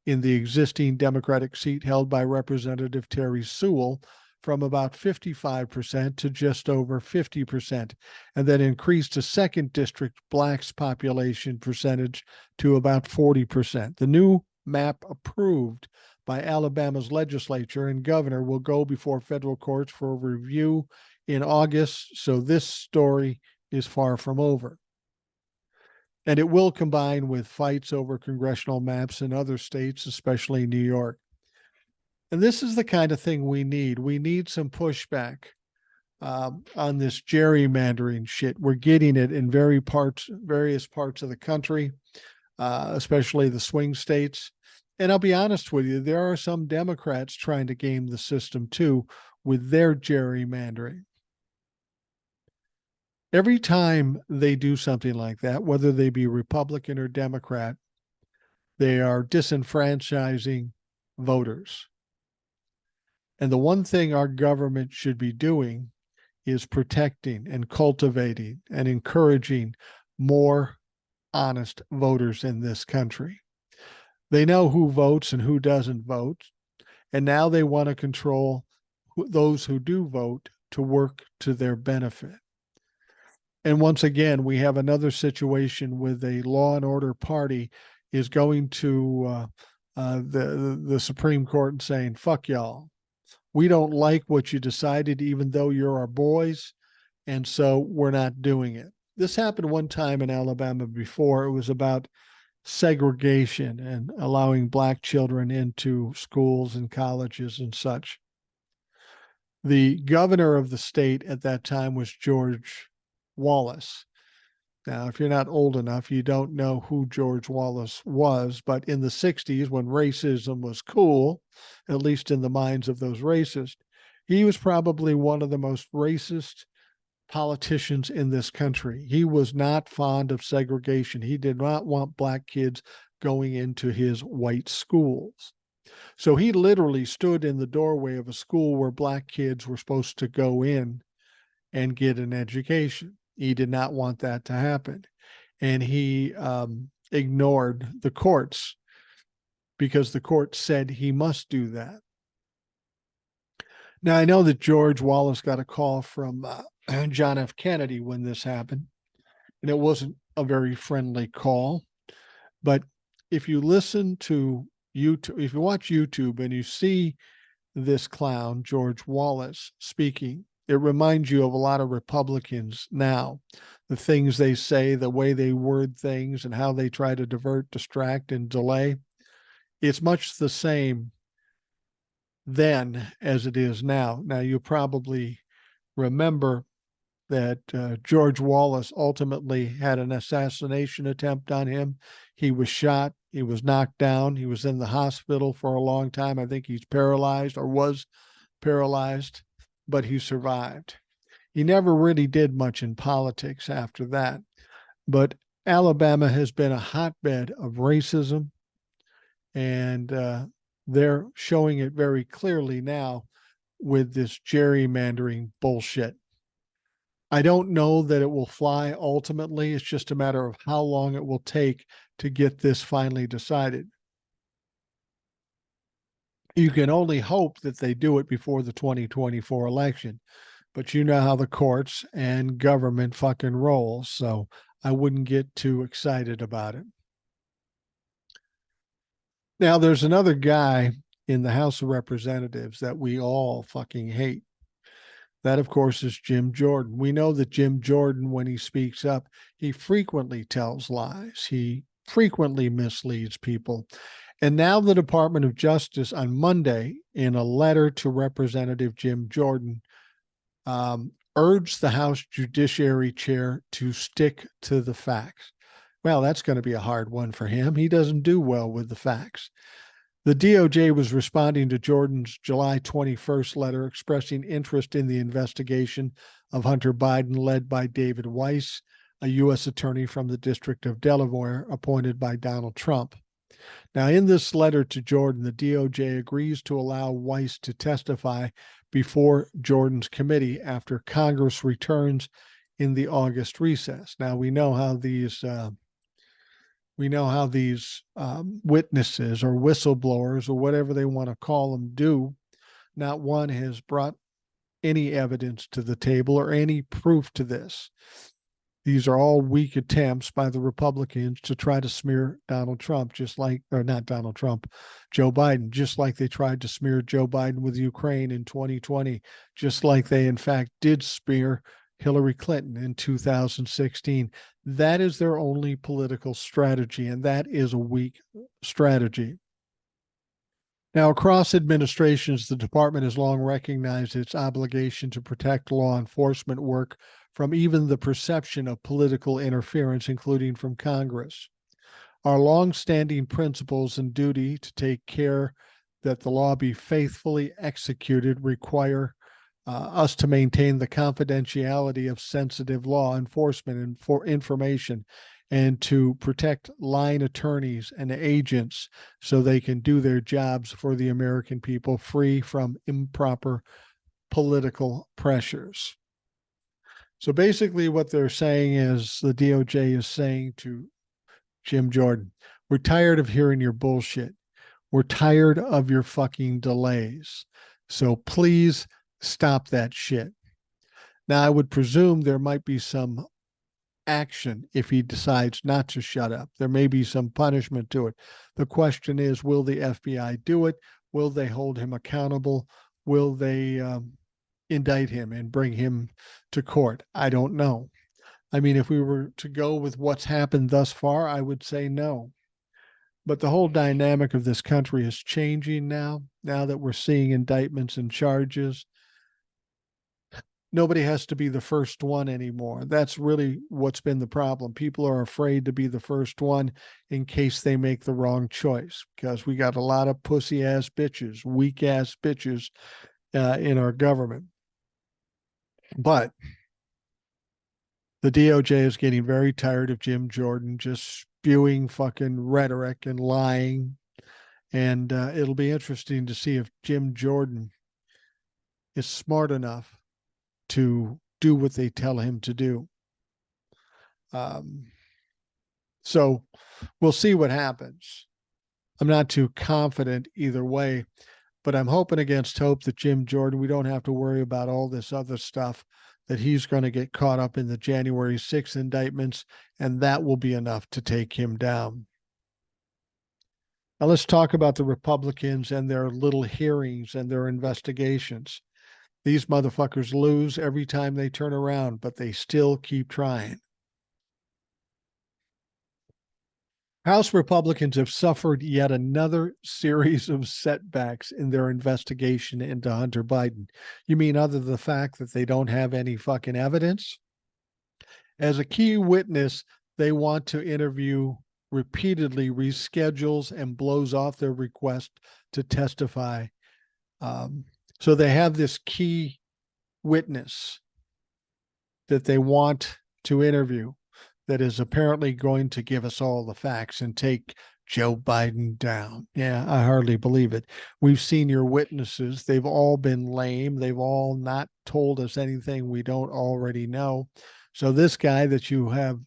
in the existing Democratic seat held by Representative Terry Sewell from about 55% to just over 50%, and then increased a second district blacks population percentage to about 40%. The new map approved by Alabama's legislature and governor will go before federal courts for review in August, so this story is far from over. And it will combine with fights over congressional maps in other states, especially New York. And this is the kind of thing we need. We need some pushback on this gerrymandering shit. We're getting it in various parts of the country, especially the swing states. And I'll be honest with you, there are some Democrats trying to game the system too with their gerrymandering. Every time they do something like that, whether they be Republican or Democrat, they are disenfranchising voters. And the one thing our government should be doing is protecting and cultivating and encouraging more honest voters in this country. They know who votes and who doesn't vote. And now they want to control those who do vote to work to their benefit. And once again, we have another situation with a law and order party is going to the Supreme Court and saying, fuck y'all. We don't like what you decided, even though you're our boys. And so we're not doing it. This happened one time in Alabama before. It was about segregation and allowing black children into schools and colleges and such. The governor of the state at that time was George Wallace. Now, if you're not old enough, you don't know who George Wallace was, but in the 60s, when racism was cool, at least in the minds of those racists, he was probably one of the most racist politicians in this country. He was not fond of segregation. He did not want black kids going into his white schools. So he literally stood in the doorway of a school where black kids were supposed to go in and get an education. He did not want that to happen. And he ignored the courts because the court said he must do that. Now, I know that George Wallace got a call from John F. Kennedy when this happened, and it wasn't a very friendly call. But if you listen to YouTube, if you watch YouTube and you see this clown, George Wallace, speaking, it reminds you of a lot of Republicans now, the things they say, the way they word things, and how they try to divert, distract, and delay. It's much the same then as it is now. Now, you probably remember that George Wallace ultimately had an assassination attempt on him. He was shot. He was knocked down. He was in the hospital for a long time. I think he's paralyzed or was paralyzed, but he survived. He never really did much in politics after that. But Alabama has been a hotbed of racism, and they're showing it very clearly now with this gerrymandering bullshit. I don't know that it will fly ultimately. It's just a matter of how long it will take to get this finally decided. You can only hope that they do it before the 2024 election, but you know how the courts and government fucking roll, so I wouldn't get too excited about it. Now, there's another guy in the House of Representatives that we all fucking hate. That, of course, is Jim Jordan. We know that Jim Jordan, when he speaks up, he frequently tells lies. He frequently misleads people. And now the Department of Justice on Monday, in a letter to Representative Jim Jordan, urged the House Judiciary Chair to stick to the facts. Well, that's going to be a hard one for him. He doesn't do well with the facts. The DOJ was responding to Jordan's July 21st letter expressing interest in the investigation of Hunter Biden, led by David Weiss, a U.S. attorney from the District of Delaware appointed by Donald Trump. Now, in this letter to Jordan, the DOJ agrees to allow Weiss to testify before Jordan's committee after Congress returns in the August recess. Now, we know how these We know how these witnesses or whistleblowers or whatever they want to call them do. Not one has brought any evidence to the table or any proof to this. These are all weak attempts by the Republicans to try to smear Donald Trump, just like, or not Donald Trump, Joe Biden, just like they tried to smear Joe Biden with Ukraine in 2020, just like they, in fact, did smear Hillary Clinton in 2016. That is their only political strategy, and that is a weak strategy. Now, across administrations, the department has long recognized its obligation to protect law enforcement work from even the perception of political interference, including from Congress. Our long-standing principles and duty to take care that the law be faithfully executed require us to maintain the confidentiality of sensitive law enforcement and for information, and to protect line attorneys and agents so they can do their jobs for the American people free from improper political pressures. So basically what they're saying is the DOJ is saying to Jim Jordan, we're tired of hearing your bullshit. We're tired of your fucking delays. So please stop that shit. Now, I would presume there might be some action if he decides not to shut up. There may be some punishment to it. The question is, will the FBI do it? Will they hold him accountable? Will they indict him and bring him to court? I don't know. I mean, if we were to go with what's happened thus far, I would say no. But the whole dynamic of this country is changing now that we're seeing indictments and charges. Nobody has to be the first one anymore. That's really what's been the problem. People are afraid to be the first one in case they make the wrong choice, because we got a lot of pussy ass bitches, weak ass bitches in our government. But the DOJ is getting very tired of Jim Jordan just spewing fucking rhetoric and lying. And it'll be interesting to see if Jim Jordan is smart enough to do what they tell him to do. So we'll see what happens. I'm not too confident either way, but I'm hoping against hope that Jim Jordan, we don't have to worry about all this other stuff, that he's going to get caught up in the January 6th indictments, and that will be enough to take him down. Now let's talk about the Republicans and their little hearings and their investigations. These motherfuckers lose every time they turn around, but they still keep trying. House Republicans have suffered yet another series of setbacks in their investigation into Hunter Biden. You mean other than the fact that they don't have any fucking evidence? As a key witness, they want to interview repeatedly, reschedules, and blows off their request to testify. So they have this key witness that they want to interview that is apparently going to give us all the facts and take Joe Biden down. Yeah, I hardly believe it. We've seen your witnesses. They've all been lame. They've all not told us anything we don't already know. So this guy that you have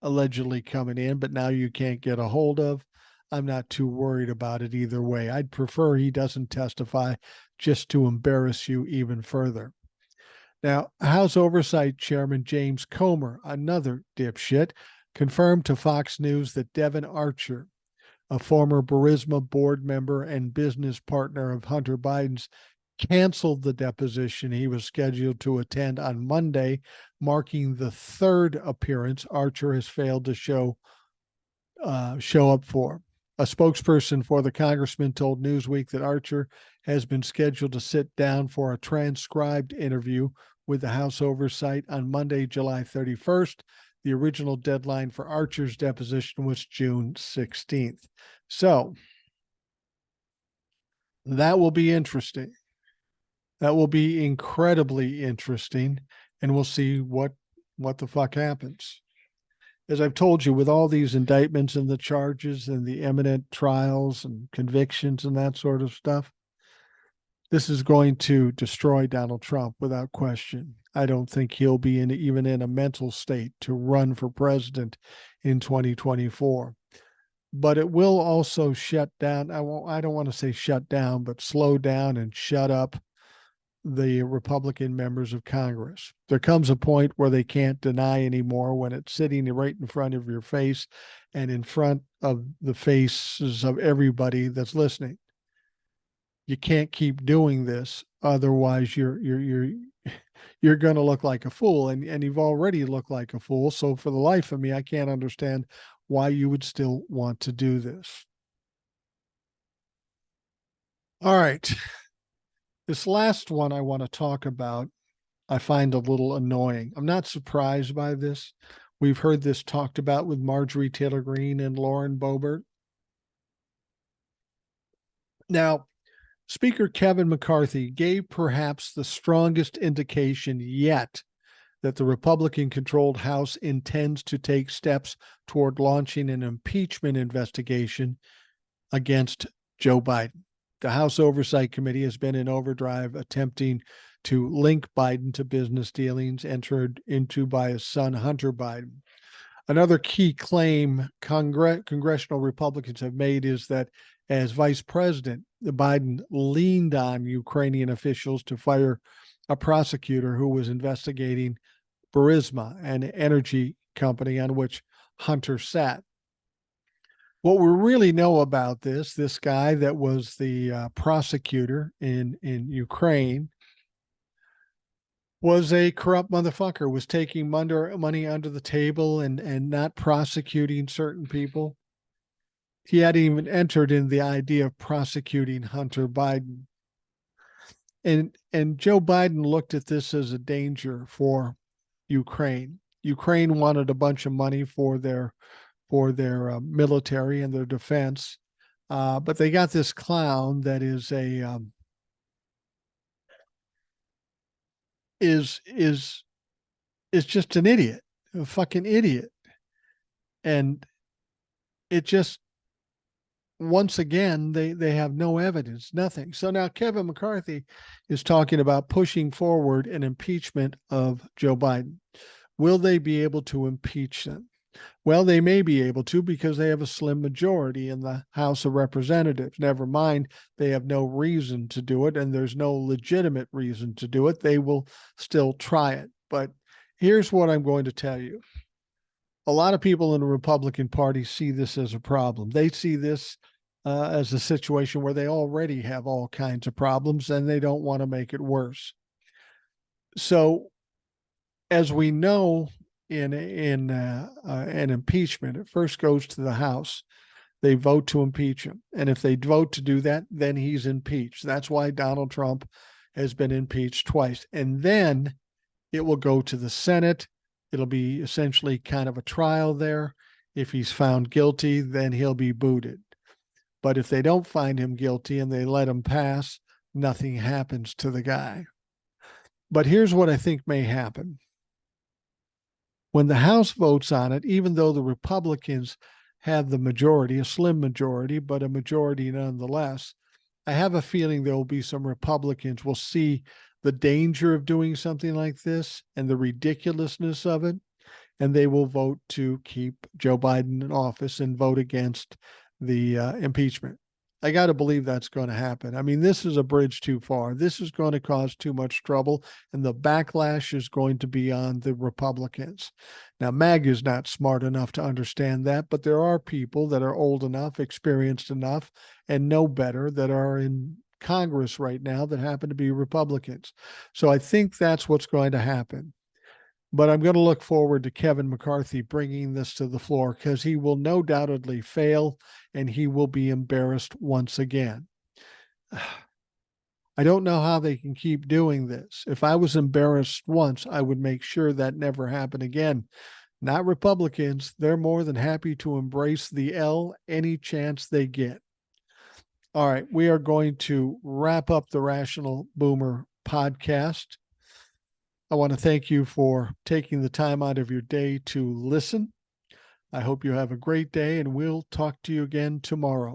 allegedly coming in, but now you can't get a hold of, I'm not too worried about it either way. I'd prefer he doesn't testify just to embarrass you even further. Now, House Oversight Chairman James Comer, another dipshit, confirmed to Fox News that Devin Archer, a former Burisma board member and business partner of Hunter Biden's, canceled the deposition he was scheduled to attend on Monday, marking the third appearance Archer has failed to show up for. A spokesperson for the congressman told Newsweek that Archer has been scheduled to sit down for a transcribed interview with the House Oversight on Monday, July 31st. The original deadline for Archer's deposition was June 16th. So that will be interesting. That will be incredibly interesting, and we'll see what the fuck happens. As I've told you, with all these indictments and the charges and the imminent trials and convictions and that sort of stuff, This is going to destroy Donald Trump without question. I don't think he'll be even in a mental state to run for president in 2024. But it will also shut down. I don't want to say shut down, but slow down and shut up the Republican members of Congress. There comes a point where they can't deny anymore when it's sitting right in front of your face and in front of the faces of everybody that's listening. You can't keep doing this, otherwise you're going to look like a fool, and you've already looked like a fool. So for the life of me, I can't understand why you would still want to do this. All right. This last one I want to talk about, I find a little annoying. I'm not surprised by this. We've heard this talked about with Marjorie Taylor Greene and Lauren Boebert. Now, Speaker Kevin McCarthy gave perhaps the strongest indication yet that the Republican-controlled House intends to take steps toward launching an impeachment investigation against Joe Biden. The House Oversight Committee has been in overdrive attempting to link Biden to business dealings entered into by his son, Hunter Biden. Another key claim congressional Republicans have made is that as vice president, Biden leaned on Ukrainian officials to fire a prosecutor who was investigating Burisma, an energy company on which Hunter sat. What we really know about this guy that was the prosecutor in Ukraine was a corrupt motherfucker, was taking money under the table and not prosecuting certain people. He hadn't even entered in the idea of prosecuting Hunter Biden. And Joe Biden looked at this as a danger for Ukraine. Ukraine wanted a bunch of money for their military and their defense, but they got this clown that is just an idiot, a fucking idiot, and it just, once again, they have no evidence, nothing. So now Kevin McCarthy is talking about pushing forward an impeachment of Joe Biden. Will they be able to impeach him? Well, they may be able to because they have a slim majority in the House of Representatives. Never mind, they have no reason to do it, and there's no legitimate reason to do it. They will still try it. But here's what I'm going to tell you. A lot of people in the Republican Party see this as a problem. They see this as a situation where they already have all kinds of problems and they don't want to make it worse. So, as we know, in an impeachment, it first goes to the House. They vote to impeach him, and if they vote to do that, then he's impeached. That's why Donald Trump has been impeached twice, and then it will go to the Senate. It'll be essentially kind of a trial there. If he's found guilty, then he'll be booted. But if they don't find him guilty and they let him pass, nothing happens to the guy. But here's what I think may happen. When the House votes on it, even though the Republicans have the majority, a slim majority, but a majority nonetheless, I have a feeling there will be some Republicans will see the danger of doing something like this and the ridiculousness of it, and they will vote to keep Joe Biden in office and vote against the impeachment. I got to believe that's going to happen. I mean, this is a bridge too far. This is going to cause too much trouble, and the backlash is going to be on the Republicans. Now, MAGA is not smart enough to understand that, but there are people that are old enough, experienced enough, and know better that are in Congress right now that happen to be Republicans. So I think that's what's going to happen. But I'm going to look forward to Kevin McCarthy bringing this to the floor because he will no doubtedly fail and he will be embarrassed once again. I don't know how they can keep doing this. If I was embarrassed once, I would make sure that never happened again. Not Republicans. They're more than happy to embrace the L any chance they get. All right, we are going to wrap up the Rational Boomer podcast. I want to thank you for taking the time out of your day to listen. I hope you have a great day, and we'll talk to you again tomorrow.